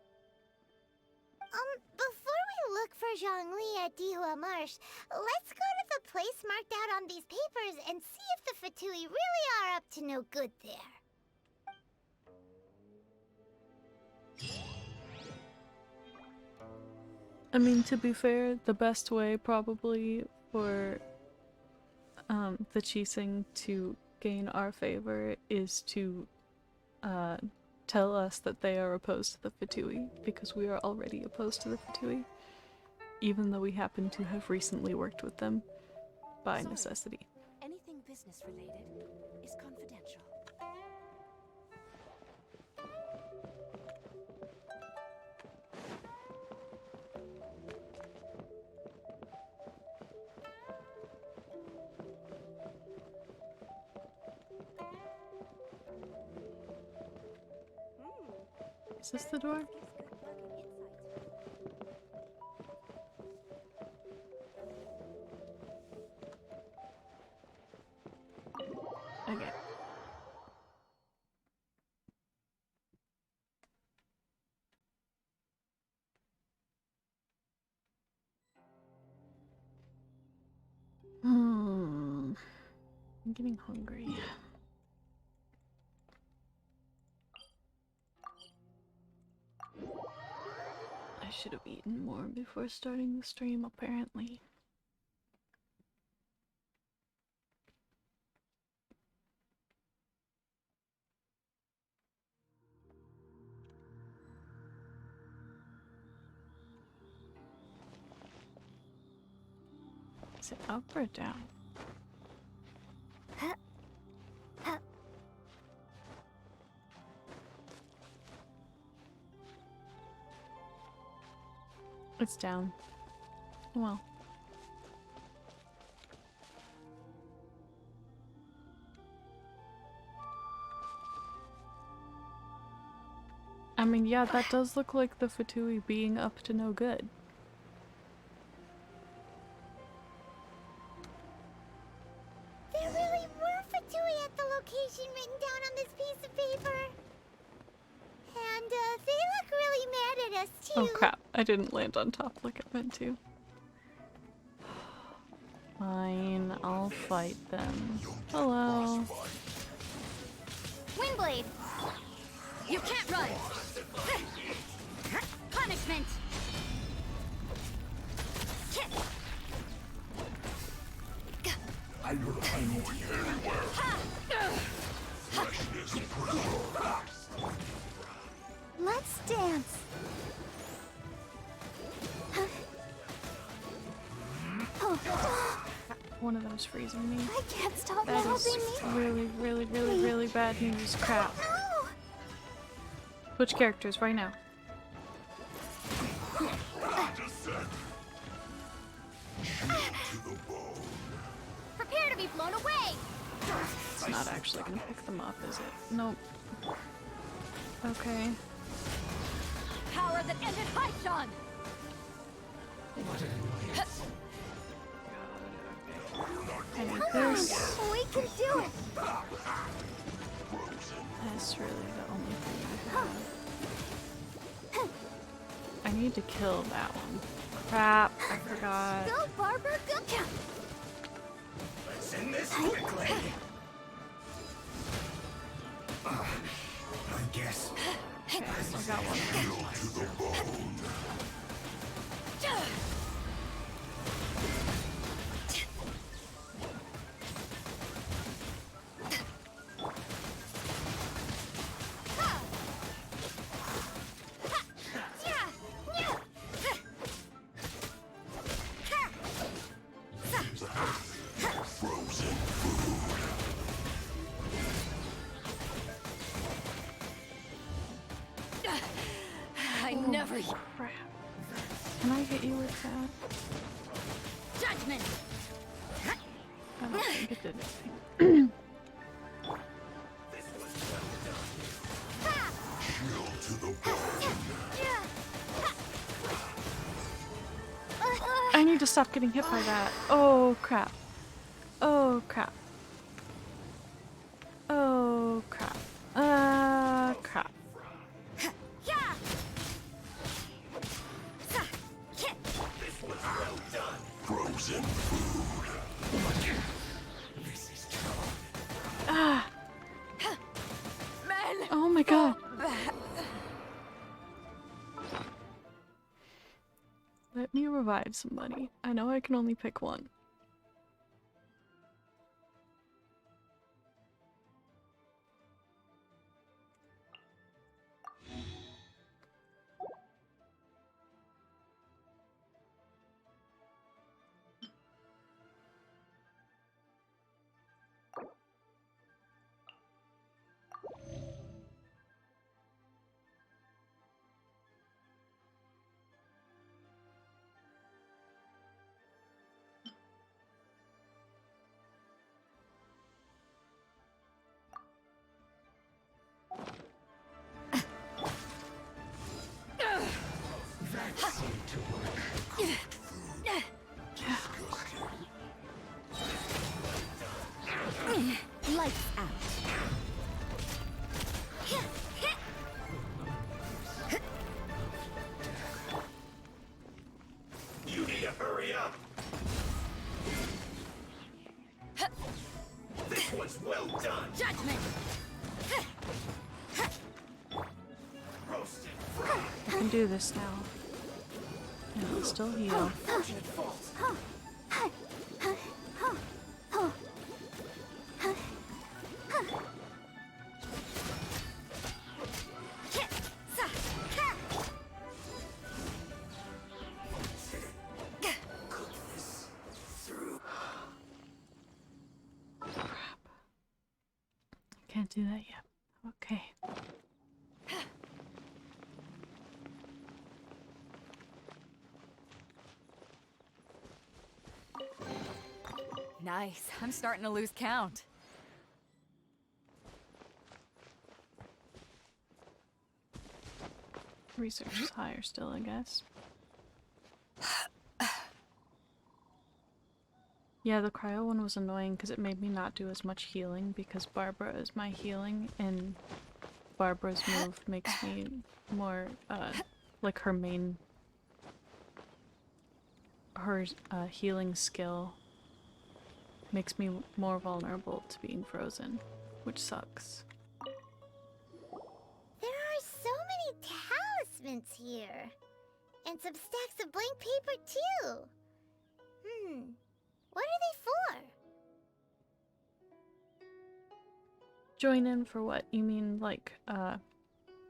Before we look for Zhongli at Dihua Marsh, let's go to the place marked out on these papers and see if the Fatui really are up to no good there. I mean, to be fair, the best way probably for the Qixing to gain our favor is to tell us that they are opposed to the Fatui, because we are already opposed to the Fatui, even though we happen to have recently worked with them by necessity. Anything business related is confidential. Is this the door? Okay. I'm getting hungry. I should have eaten more before starting the stream, apparently. Is it up or down? It's down. Well. I mean, yeah, that does look like the Fatui being up to no good. There really were Fatui at the location written down on this piece of paper. And they look really mad at us too. Oh crap, I didn't land on top like I meant to. Fine, I'll fight them. Hello. Windblade! You can't run! Punishment! I will find you anywhere. Freshness preserved. Let's dance. One of them's freezing me. I can't stop That helping is me. really, really, really, really bad news. Crap. Ow! Switch characters right now. Prepare to be blown away! It's not actually gonna pick them up, is it? Nope. Okay. Power that ended Archon! I need this. We can do it. That's really the only thing I have. I need to kill that one. Crap, I forgot. Go, Barber, go. Let's end this quickly. I guess. Okay, I got one. I never... Crap. Can I hit you with that? Judgment! I don't think it did anything. I need to stop getting hit by that. Oh crap. Oh crap. Oh crap. Crap. Frozen food. Ah. Oh my god. Let me revive somebody. I know I can only pick one. Lights out. You need to hurry up. This one's well done. Judgment. Roasted fried. I can do this now. And I'll still heal. Fortunate fault. Can't do that yet. Okay. Nice. I'm starting to lose count. Research is higher still, I guess. Yeah, the cryo one was annoying because it made me not do as much healing because Barbara is my healing and Barbara's move makes me more, like her main, her healing skill makes me more vulnerable to being frozen, which sucks. There are so many talismans here. And some stacks of blank paper, too. What are they for? Join in for what? You mean like,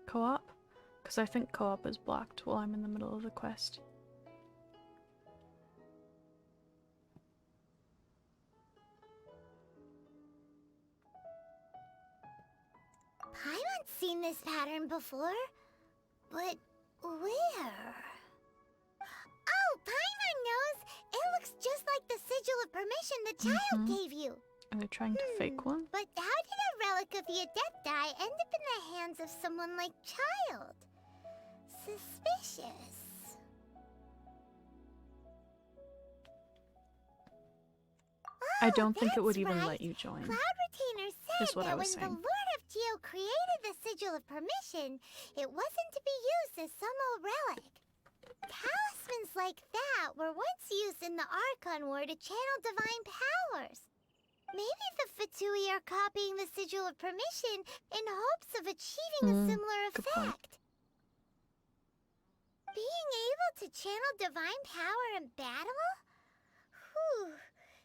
co-op? Because I think co-op is blocked while I'm in the middle of the quest. Paimon's seen this pattern before, but where? Oh, Paimon knows! It looks just like the sigil of permission the child gave you. Are they trying to fake one? But how did a relic of your death die end up in the hands of someone like Child? Suspicious. I don't think it would that's even right. let you join. Cloud Retainer said Is what I that was when saying. the Lord of Geo created the Sigil of Permission, it wasn't to be used as some old relic. Talismans like that were once used in the Archon War to channel divine powers. Maybe the Fatui are copying the Sigil of Permission in hopes of achieving a similar good point. effect. Being able to channel divine power in battle? Whew,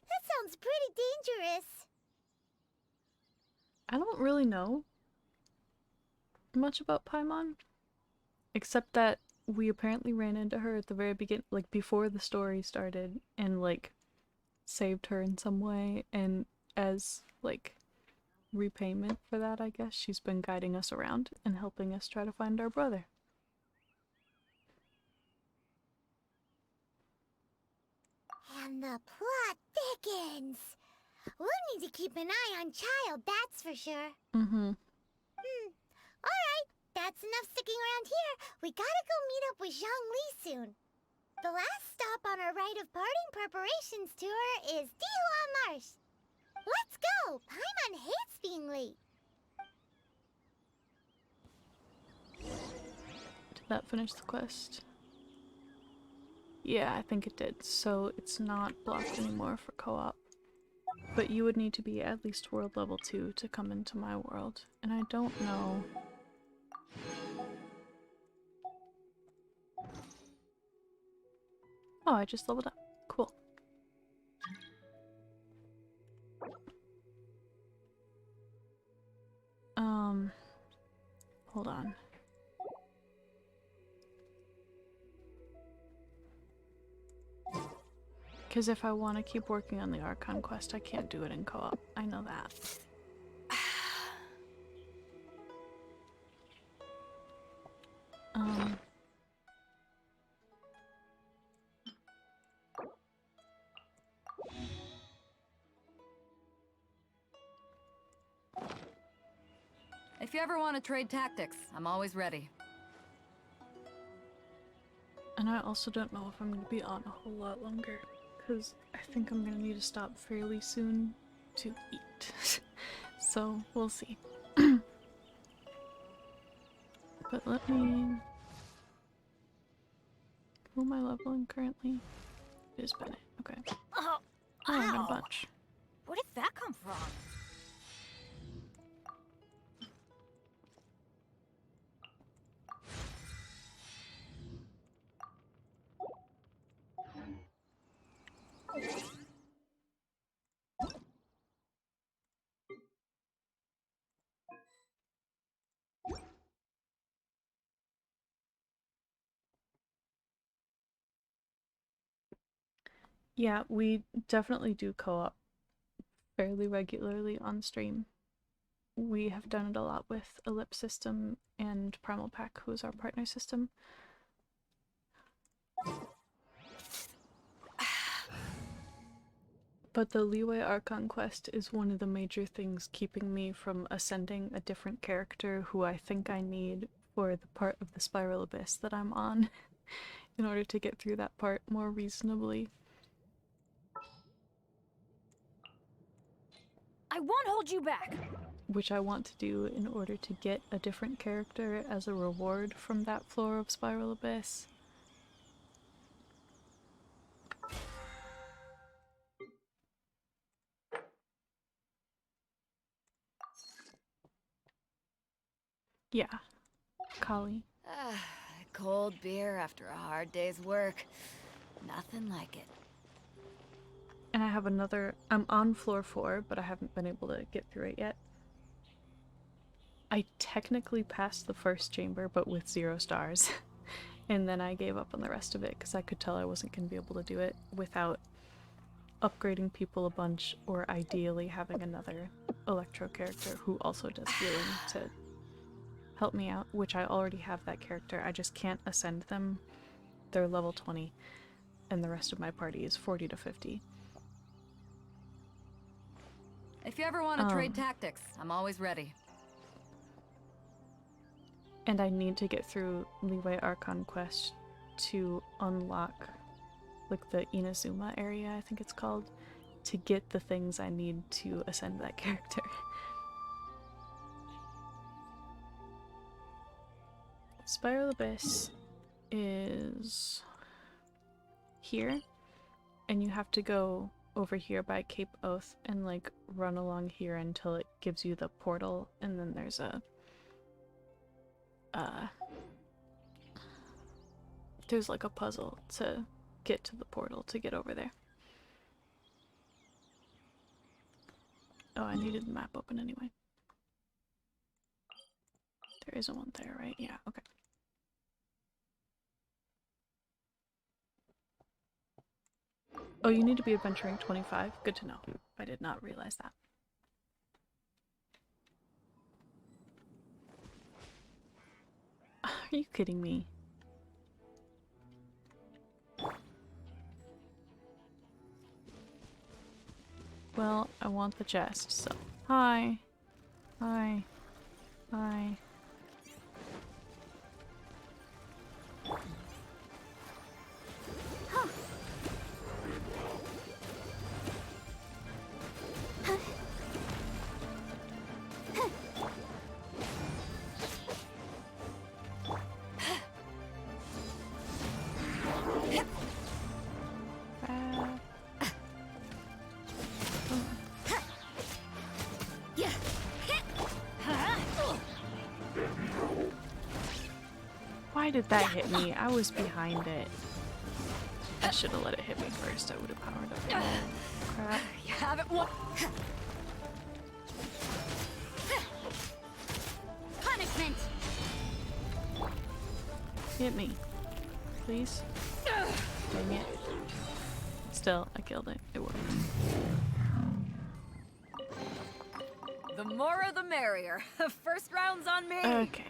that sounds pretty dangerous. I don't really know much about Paimon, except that we apparently ran into her at the very beginning, like before the story started, and like saved her in some way, and as like repayment for that, I guess, she's been guiding us around and helping us try to find our brother. And the plot thickens. We'll need to keep an eye on Child, that's for sure. Alright, that's enough sticking around here. We gotta go meet up with Zhongli soon. The last stop on our rite of parting preparations tour is Dihua Marsh. Let's go! Paimon hates being late. Did that finish the quest? Yeah, I think it did. So it's not blocked anymore for co-op. But you would need to be at least world level 2 to come into my world. And I don't know. Oh, I just leveled up. Cool. Hold on. Because if I want to keep working on the Archon quest, I can't do it in co-op. I know that. If you ever want to trade tactics, I'm always ready. And I also don't know if I'm going to be on a whole lot longer, because I think I'm going to need to stop fairly soon to eat. So we'll see. But let me... Who am I leveling currently? It is Bennett. Okay. Oh, I got a ow. bunch. Where did that come from? Yeah, we definitely do co-op fairly regularly on stream. We have done it a lot with Ellipse System and Primal Pack, who is our partner system. But the Leeway Archon quest is one of the major things keeping me from ascending a different character who I think I need for the part of the Spiral Abyss that I'm on in order to get through that part more reasonably. I won't hold you back. Which I want to do in order to get a different character as a reward from that floor of Spiral Abyss. Yeah, Kali. Cold beer after a hard day's work. Nothing like it. And I have another... I'm on floor 4, but I haven't been able to get through it yet. I technically passed the first chamber, but with 0 stars. And then I gave up on the rest of it because I could tell I wasn't going to be able to do it without upgrading people a bunch, or ideally having another Electro character who also does healing to help me out, which I already have that character. I just can't ascend them. They're level 20, and the rest of my party is 40 to 50. If you ever want to trade tactics, I'm always ready. And I need to get through Leeway Archon quest to unlock, like, the Inazuma area, I think it's called, to get the things I need to ascend that character. Spiral Abyss is here, and you have to go over here by Cape Oath and like run along here until it gives you the portal, and then there's a there's like a puzzle to get to the portal to get over there. Oh, I needed the map open anyway. There isn't one there, right? Yeah, okay. Oh, you need to be adventuring 25? Good to know. I did not realize that. Are you kidding me? Well, I want the chest, so... Hi. Hi. Hi. Why did that hit me? I was behind it. I should have let it hit me first. I would have powered up. Oh, crap. You have it one. Punishment. Hit me. Please. Dang it. Still, I killed it. It worked. The more the merrier. First round's on me. Okay.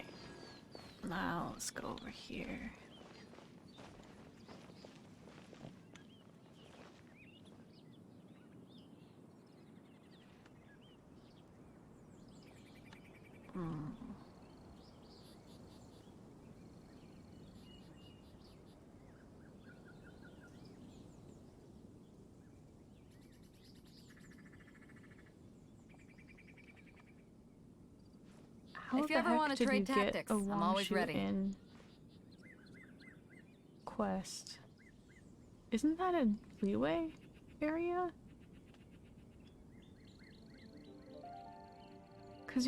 Now let's go over here. How If you the ever heck want to did trade you get tactics, a I'm always Wangshu ready. in quest? Isn't that a leeway area? Cause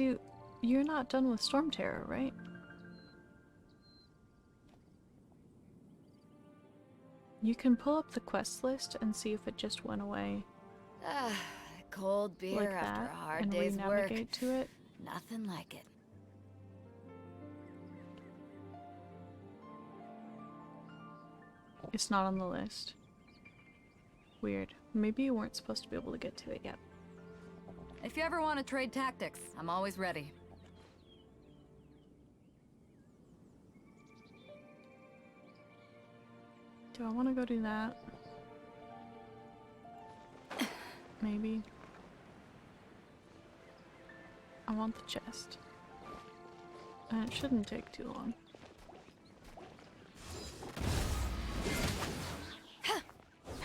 you're not done with Storm Terror, right? You can pull up the quest list and see if it just went away Cold beer like after that a hard and day's work. re-navigate to it. Nothing like it. It's not on the list. Weird. Maybe you weren't supposed to be able to get to it yet. If you ever want to trade tactics, I'm always ready. Do I want to go do that? Maybe. I want the chest. And it shouldn't take too long.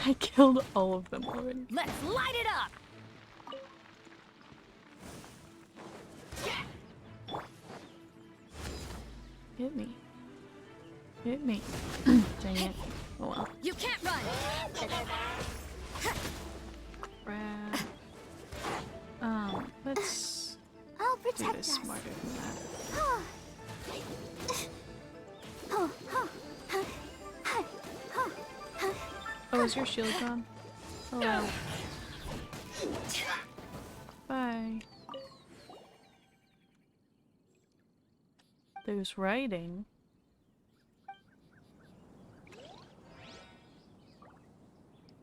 I killed all of them already. Let's light it up! Hit me. Hit me. Dang it. Oh well. You can't run! Crap. Let's I'll do protect this us. smarter than that. Oh, is your shield gone? Hello. Bye. There's writing.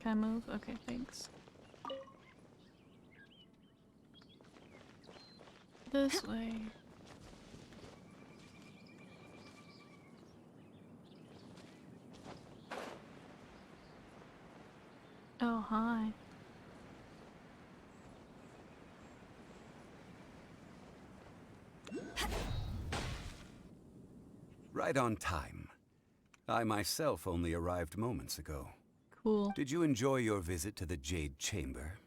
Can I move? Okay, thanks. This way. Oh, hi. Right on time. I myself only arrived moments ago. Cool. Did you enjoy your visit to the Jade Chamber?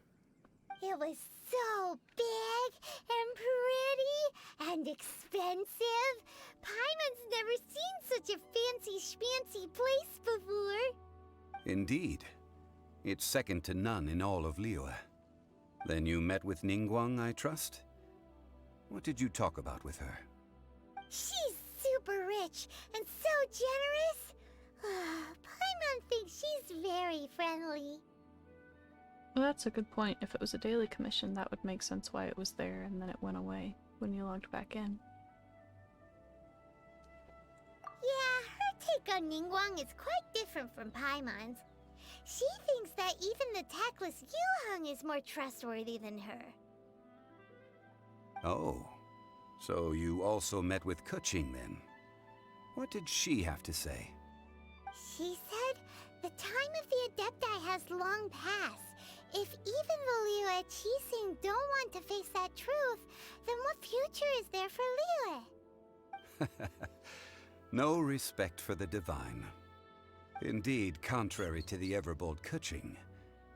It was so big and pretty and expensive. Paimon's never seen such a fancy schmancy place before. Indeed. It's second to none in all of Liyue. Then you met with Ningguang, I trust? What did you talk about with her? She's super rich and so generous. Paimon thinks she's very friendly. Well, that's a good point. If it was a daily commission, that would make sense why it was there and then it went away when you logged back in. Yeah, her take on Ningguang is quite different from Paimon's. She thinks that even the tactless Yuheng is more trustworthy than her. Oh, so you also met with Keqing then? What did she have to say? She said the time of the Adepti has long passed. If even the Liyue Qixing don't want to face that truth, then what future is there for Liyue? No respect for the divine. Indeed, contrary to the ever-bold Keqing,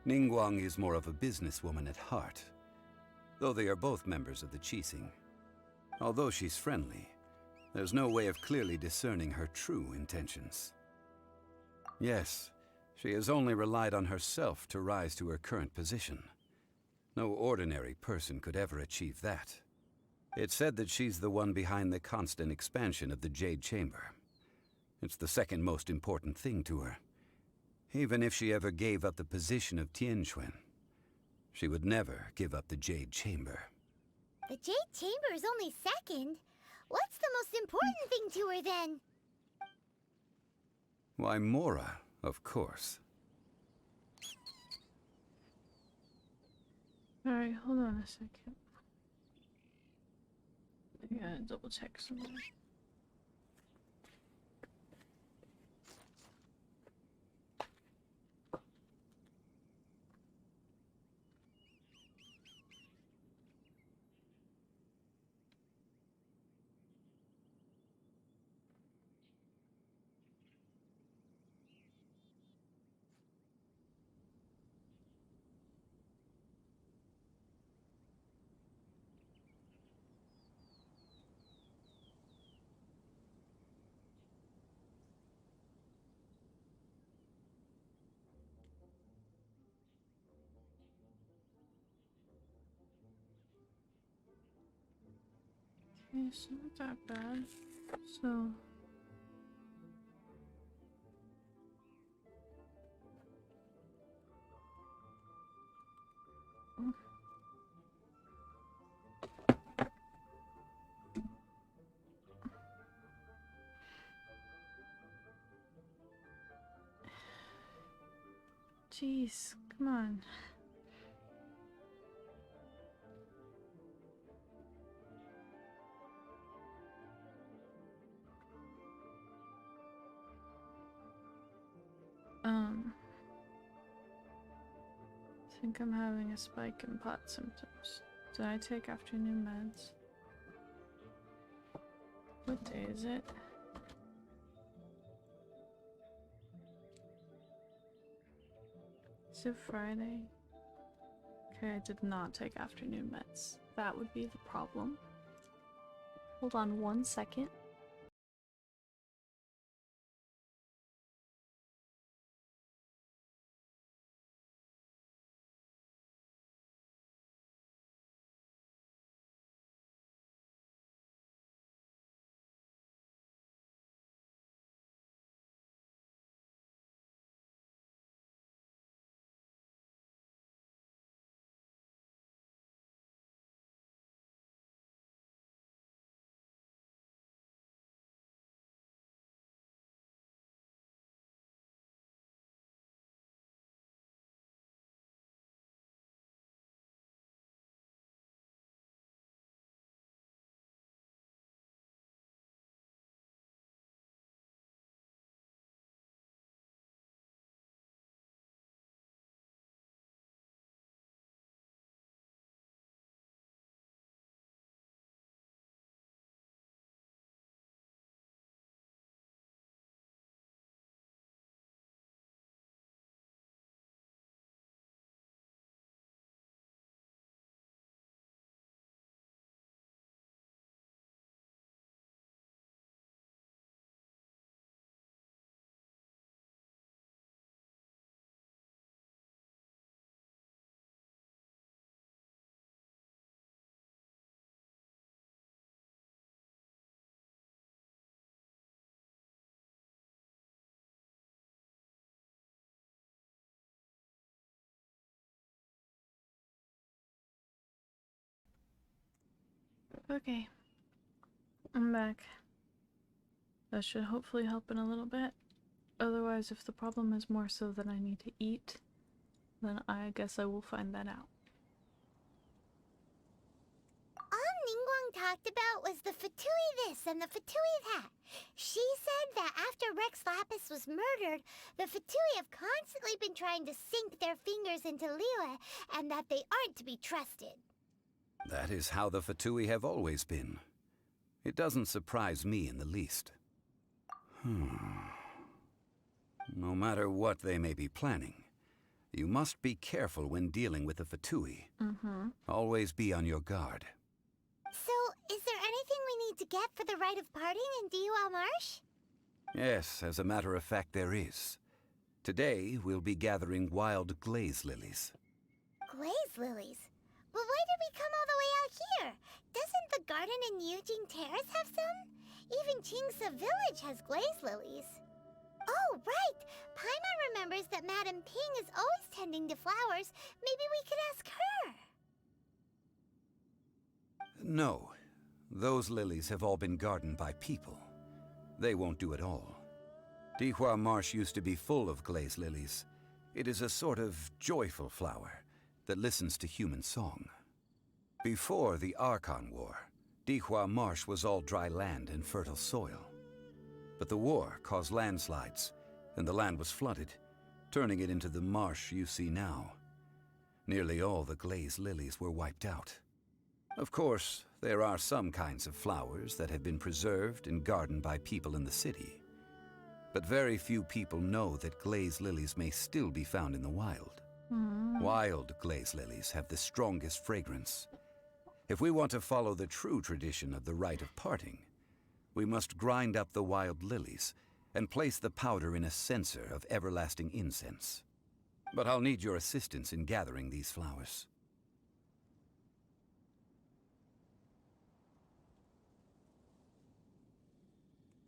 Ningguang is more of a businesswoman at heart, though they are both members of the Qixing. Although she's friendly, there's no way of clearly discerning her true intentions. Yes, she has only relied on herself to rise to her current position. No ordinary person could ever achieve that. It's said that she's the one behind the constant expansion of the Jade Chamber. It's the second most important thing to her. Even if she ever gave up the position of Tianquan, she would never give up the Jade Chamber. The Jade Chamber is only second. What's the most important thing to her then? Why, Mora, of course. Alright, hold on a second. I gotta double check something. Okay, it's not that bad. So... Jeez, come on. I think I'm having a spike in pot symptoms. Did I take afternoon meds? What day is it? Is it Friday? Okay, I did not take afternoon meds. That would be the problem. Hold on 1 second. Okay, I'm back. That should hopefully help in a little bit. Otherwise, if the problem is more so that I need to eat, then I guess I will find that out. All Ningguang talked about was the Fatui this and the Fatui that. She said that after Rex Lapis was murdered, the Fatui have constantly been trying to sink their fingers into Liyue, and that they aren't to be trusted. That is how the Fatui have always been. It doesn't surprise me in the least. No matter what they may be planning, you must be careful when dealing with the Fatui. Always be on your guard. So, is there anything we need to get for the rite of parting in Dihua Marsh? Yes, as a matter of fact, there is. Today, we'll be gathering wild glaze lilies. Glaze lilies? But why did we come all the way out here? Doesn't the garden in Yujing Terrace have some? Even Qingse Village has glaze lilies. Oh, right! Paimon remembers that Madame Ping is always tending to flowers. Maybe we could ask her. No. Those lilies have all been gardened by people. They won't do it all. Dihua Marsh used to be full of glaze lilies. It is a sort of joyful flower that listens to human song. Before the Archon War, Dihua Marsh was all dry land and fertile soil. But the war caused landslides, and the land was flooded, turning it into the marsh you see now. Nearly all the glaze lilies were wiped out. Of course, there are some kinds of flowers that have been preserved and gardened by people in the city. But very few people know that glaze lilies may still be found in the wild. Wild glaze lilies have the strongest fragrance. If we want to follow the true tradition of the rite of parting, we must grind up the wild lilies and place the powder in a censer of everlasting incense. But I'll need your assistance in gathering these flowers.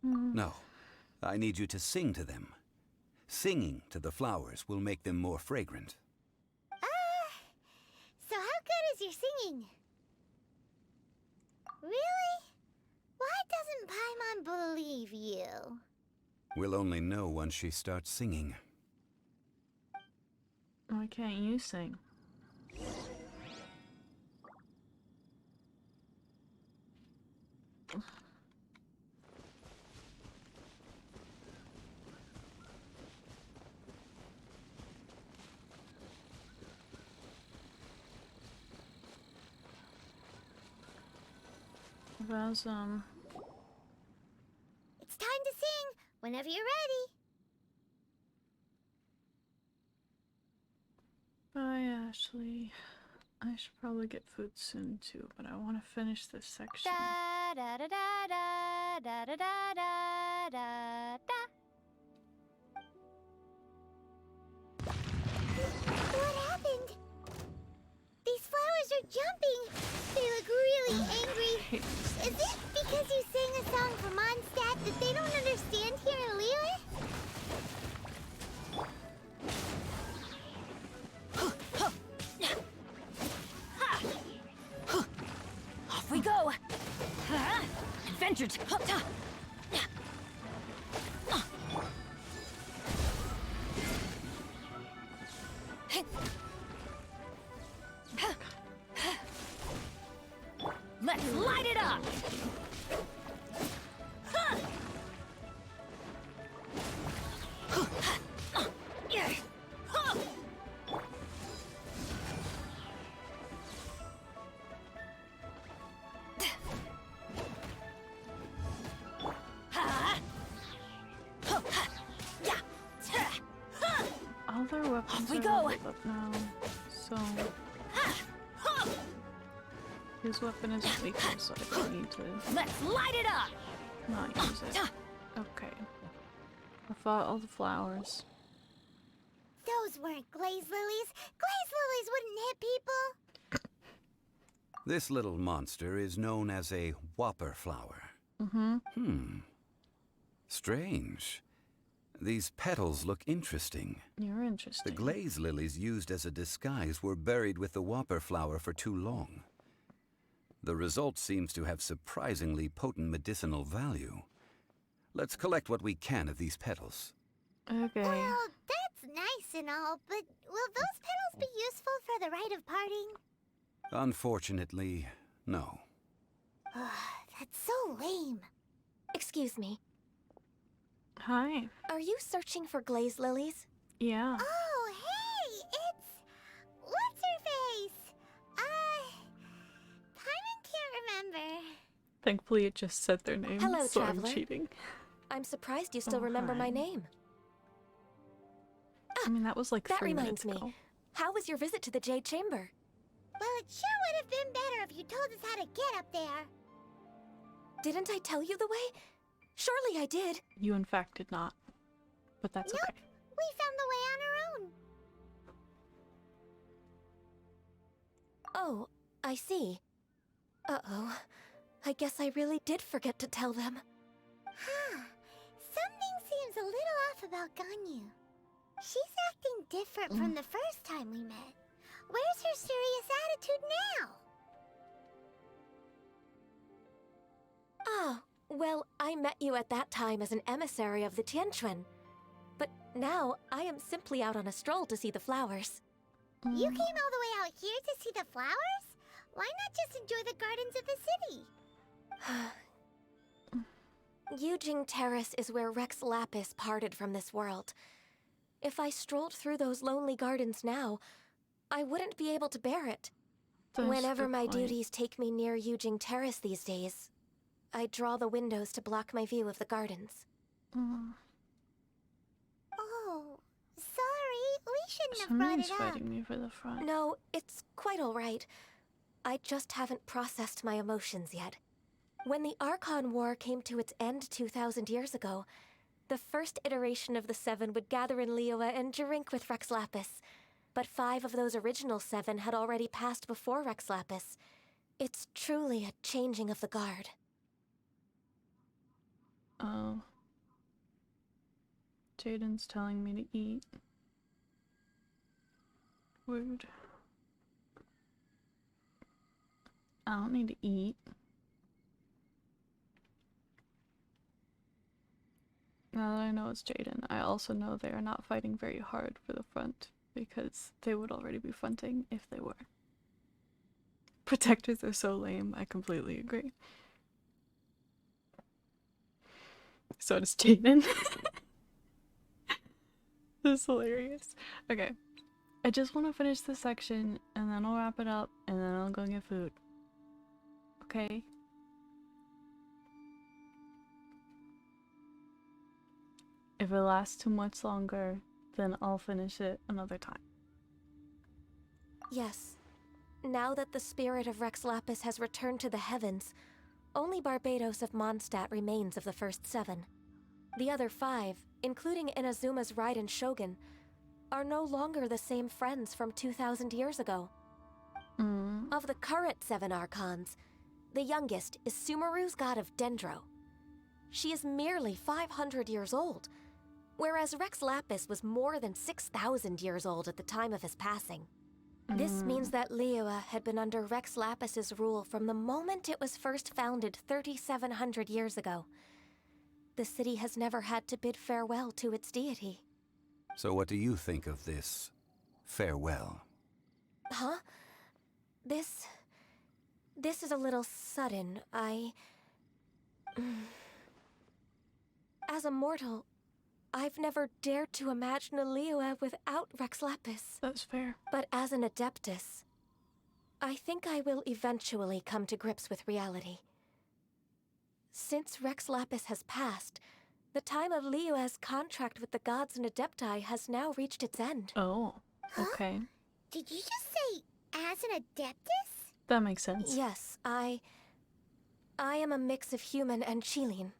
No, I need you to sing to them. Singing to the flowers will make them more fragrant. So how good is your singing? Really? Why doesn't Paimon believe you? We'll only know once she starts singing. Why can't you sing? It's time to sing whenever you're ready. Bye, Ashley. I should probably get food soon too, but I want to finish this section. Da da da da da da da da da da. What happened? These flowers are jumping. They look really angry. Is it because you sang a song for Mondstadt that they don't understand here in Liyue? Off we go! Adventure to... Let's light it up! All their weapons we are go. leveled up now, so his weapon is weaker, so I don't need to Let's light it up! not use it. Okay. I fought all the flowers. Those weren't glaze lilies. Glaze lilies wouldn't hit people. This little monster is known as a whopper flower. Strange. These petals look interesting. You're interesting. The glaze lilies used as a disguise were buried with the whopper flower for too long. The result seems to have surprisingly potent medicinal value. Let's collect what we can of these petals. Okay. Well, that's nice and all, but will those petals be useful for the rite of parting? Unfortunately, no. That's so lame. Excuse me. Hi. Are you searching for glaze lilies? Yeah. Oh, hey! It's... What's-her-face? Paimon can't remember. Thankfully, it just said their name, Hello, so traveler. I'm cheating. I'm surprised you still Oh, remember my hi. name. I mean, that was like That 3 reminds minutes me. ago. How was your visit to the Jade Chamber? Well, it sure would have been better if you told us how to get up there. Didn't I tell you the way? Surely I did. You, in fact, did not. But that's Nope. okay. We found the way on our own. Oh, I see. Uh-oh. I guess I really did forget to tell them. Huh. Something seems a little off about Ganyu. She's acting different from the first time we met. Where's her serious attitude now? Ah, well, I met you at that time as an emissary of the Tianquan. But now, I am simply out on a stroll to see the flowers. You came all the way out here to see the flowers? Why not just enjoy the gardens of the city? Yujing Terrace is where Rex Lapis parted from this world. If I strolled through those lonely gardens now, I wouldn't be able to bear it. That's a Whenever good my point. duties take me near Yujing Terrace these days, I draw the windows to block my view of the gardens. Oh, sorry. We shouldn't have Someone's brought it up. fighting me for the front. No, it's quite all right. I just haven't processed my emotions yet. When the Archon War came to its end 2,000 years ago, the first iteration of the Seven would gather in Liyue and drink with Rex Lapis. But 5 of those original 7 had already passed before Rex Lapis. It's truly a changing of the guard. Oh. Jaden's telling me to eat. Rude. I don't need to eat. Now that I know it's Jaden, I also know they are not fighting very hard for the front, because they would already be fronting if they were. Protectors are so lame, I completely agree. So does Jaden. This is hilarious. Okay. I just want to finish this section, and then I'll wrap it up, and then I'll go get food. Okay? If it lasts too much longer, then I'll finish it another time. Yes. Now that the spirit of Rex Lapis has returned to the heavens, only Barbados of Mondstadt remains of the first 7. The other 5, including Inazuma's Raiden Shogun, are no longer the same friends from 2,000 years ago. Of the current 7 Archons, the youngest is Sumeru's god of Dendro. She is merely 500 years old, whereas Rex Lapis was more than 6,000 years old at the time of his passing. This means that Liyue had been under Rex Lapis's rule from the moment it was first founded 3,700 years ago. The city has never had to bid farewell to its deity. So what do you think of this farewell? Huh? This is a little sudden. As a mortal, I've never dared to imagine a Liyue without Rex Lapis. That's fair. But as an Adeptus, I think I will eventually come to grips with reality. Since Rex Lapis has passed, the time of Liyue's contract with the gods and Adepti has now reached its end. Oh, okay. Huh? Did you just say as an Adeptus? That makes sense. Yes, I am a mix of human and Chilean.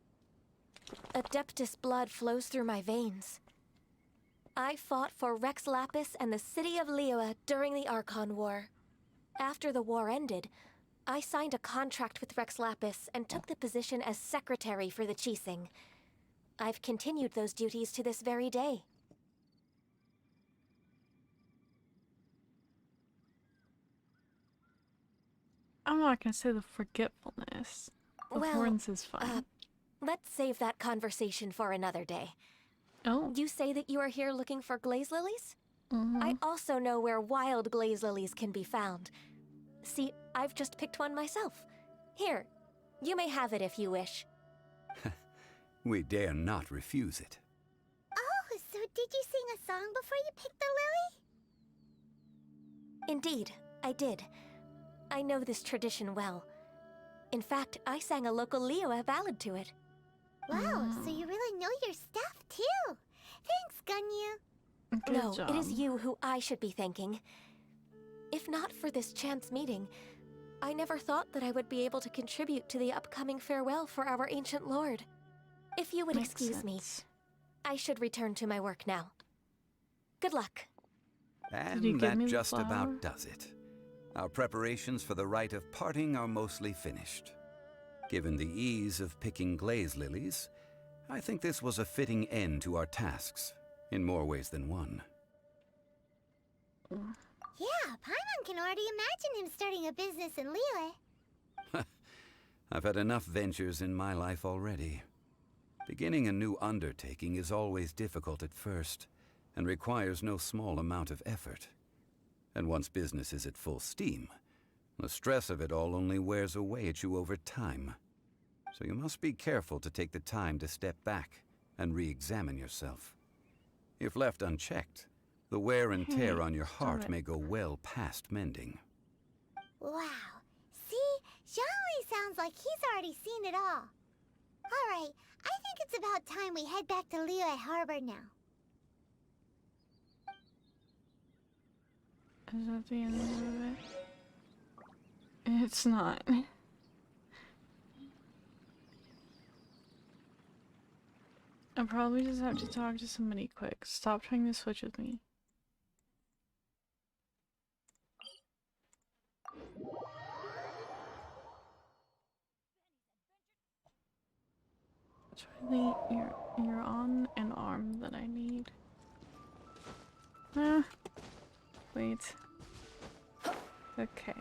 Adeptus blood flows through my veins. I fought for Rex Lapis and the city of Liyue during the Archon War. After the war ended, I signed a contract with Rex Lapis and took the position as secretary for the Qixing. I've continued those duties to this very day. I'm not gonna say the forgetfulness. The horns is fine. Let's save that conversation for another day. Oh. You say that you are here looking for glaze lilies? I also know where wild glaze lilies can be found. See, I've just picked one myself. Here, you may have it if you wish. We dare not refuse it. Oh, so did you sing a song before you picked the lily? Indeed, I did. I know this tradition well. In fact, I sang a local Liyue ballad to it. Wow, so you really know your stuff, too. Thanks, Gunyu. Good No, job. it is you who I should be thanking. If not for this chance meeting, I never thought that I would be able to contribute to the upcoming farewell for our ancient lord. If you would Makes excuse me, sense. I should return to my work now. Good luck. And you give that me the just flower? about does it. Our preparations for the rite of parting are mostly finished. Given the ease of picking glaze lilies, I think this was a fitting end to our tasks, in more ways than one. Yeah, Paimon can already imagine him starting a business in Liyue. I've had enough ventures in my life already. Beginning a new undertaking is always difficult at first, and requires no small amount of effort. And once business is at full steam, the stress of it all only wears away at you over time. So you must be careful to take the time to step back and re-examine yourself. If left unchecked, the wear and tear on your heart may go well past mending. Wow. See? Zhongli sounds like he's already seen it all. Alright, I think it's about time we head back to Liyue Harbor now. Is that the end of it? It's not. I probably just have to talk to somebody quick. Stop trying to switch with me. You're on an arm that I need. Wait. Okay.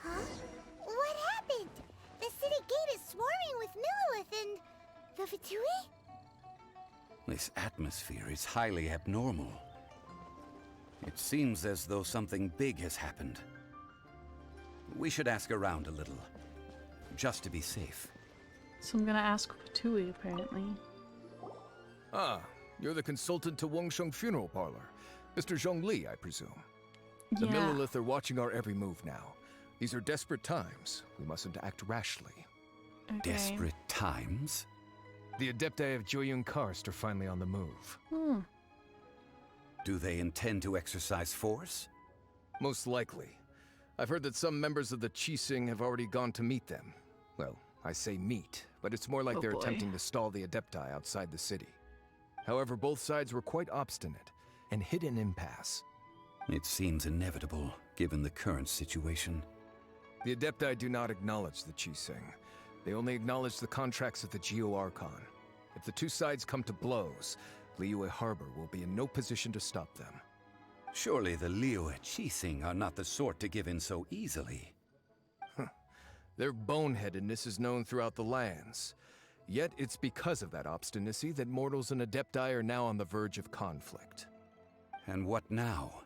Huh? What happened? The city gate is swarming with Millilith and the Fatui? This atmosphere is highly abnormal. It seems as though something big has happened. We should ask around a little, just to be safe. So I'm gonna ask Tui, apparently. Ah, you're the consultant to Wangsheng Funeral Parlor. Mr. Zhongli, I presume. The Millilith are watching our every move now. These are desperate times. We mustn't act rashly. Okay. Desperate times? The Adepti of Joyun Karst are finally on the move. Do they intend to exercise force? Most likely. I've heard that some members of the Qixing have already gone to meet them. Well, I say meet, but it's more like they're attempting to stall the Adepti outside the city. However, both sides were quite obstinate and hit an impasse. It seems inevitable, given the current situation. The Adepti do not acknowledge the Qixing. They only acknowledge the contracts of the Geo Archon. If the two sides come to blows, Liyue Harbor will be in no position to stop them. Surely the Liyue Qixing are not the sort to give in so easily. Their boneheadedness is known throughout the lands. Yet it's because of that obstinacy that mortals and Adepti are now on the verge of conflict. And what now?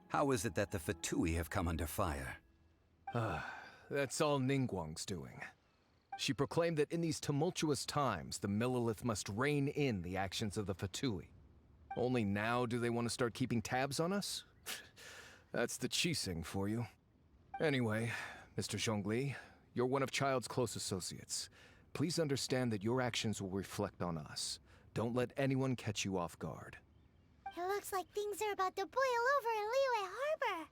How is it that the Fatui have come under fire? That's all Ningguang's doing. She proclaimed that in these tumultuous times, the Millilith must rein in the actions of the Fatui. Only now do they want to start keeping tabs on us? That's the Qixing for you. Anyway, Mr. Zhongli, you're one of Child's close associates. Please understand that your actions will reflect on us. Don't let anyone catch you off guard. It looks like things are about to boil over in Liyue Harbor.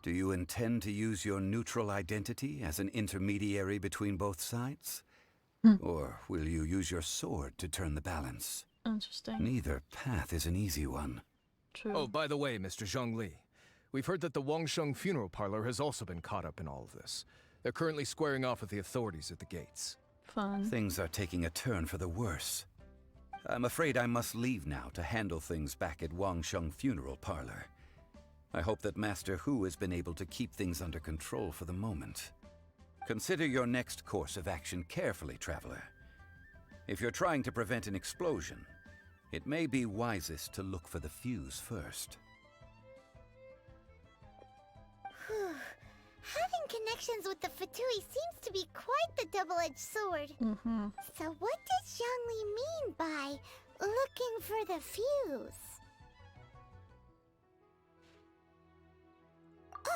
Do you intend to use your neutral identity as an intermediary between both sides? Or will you use your sword to turn the balance? Interesting. Neither path is an easy one. True. Oh, by the way, Mr. Zhongli, we've heard that the Wangsheng Funeral Parlor has also been caught up in all of this. They're currently squaring off with the authorities at the gates. Fun. Things are taking a turn for the worse. I'm afraid I must leave now to handle things back at Wangsheng Funeral Parlor. I hope that Master Hu has been able to keep things under control for the moment. Consider your next course of action carefully, Traveler. If you're trying to prevent an explosion, it may be wisest to look for the fuse first. Having connections with the Fatui seems to be quite the double-edged sword. So what does Zhongli mean by looking for the fuse?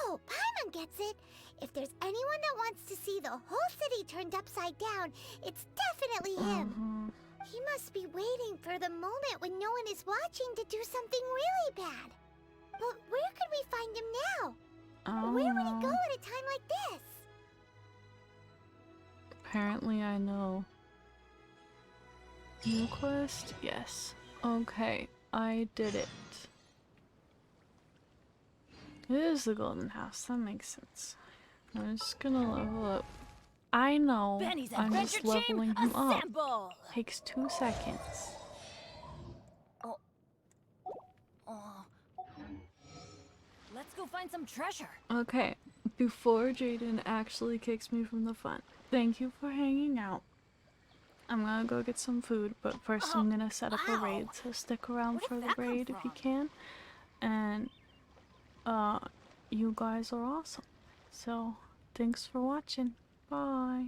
Oh, Paimon gets it. If there's anyone that wants to see the whole city turned upside down, it's definitely him. He must be waiting for the moment when no one is watching to do something really bad. But where could we find him now? Where would he go at a time like this? Apparently I know. New quest? Yes. Okay, I did it. It is the Golden House, that makes sense. I'm just gonna level up. I know, I'm just leveling him up. Takes 2 seconds. Let's go find some treasure. Okay, before Jaden actually kicks me from the front, thank you for hanging out. I'm gonna go get some food, but first I'm gonna set up a raid, so stick around for the raid if you can. And, you guys are awesome. So, thanks for watching. Bye.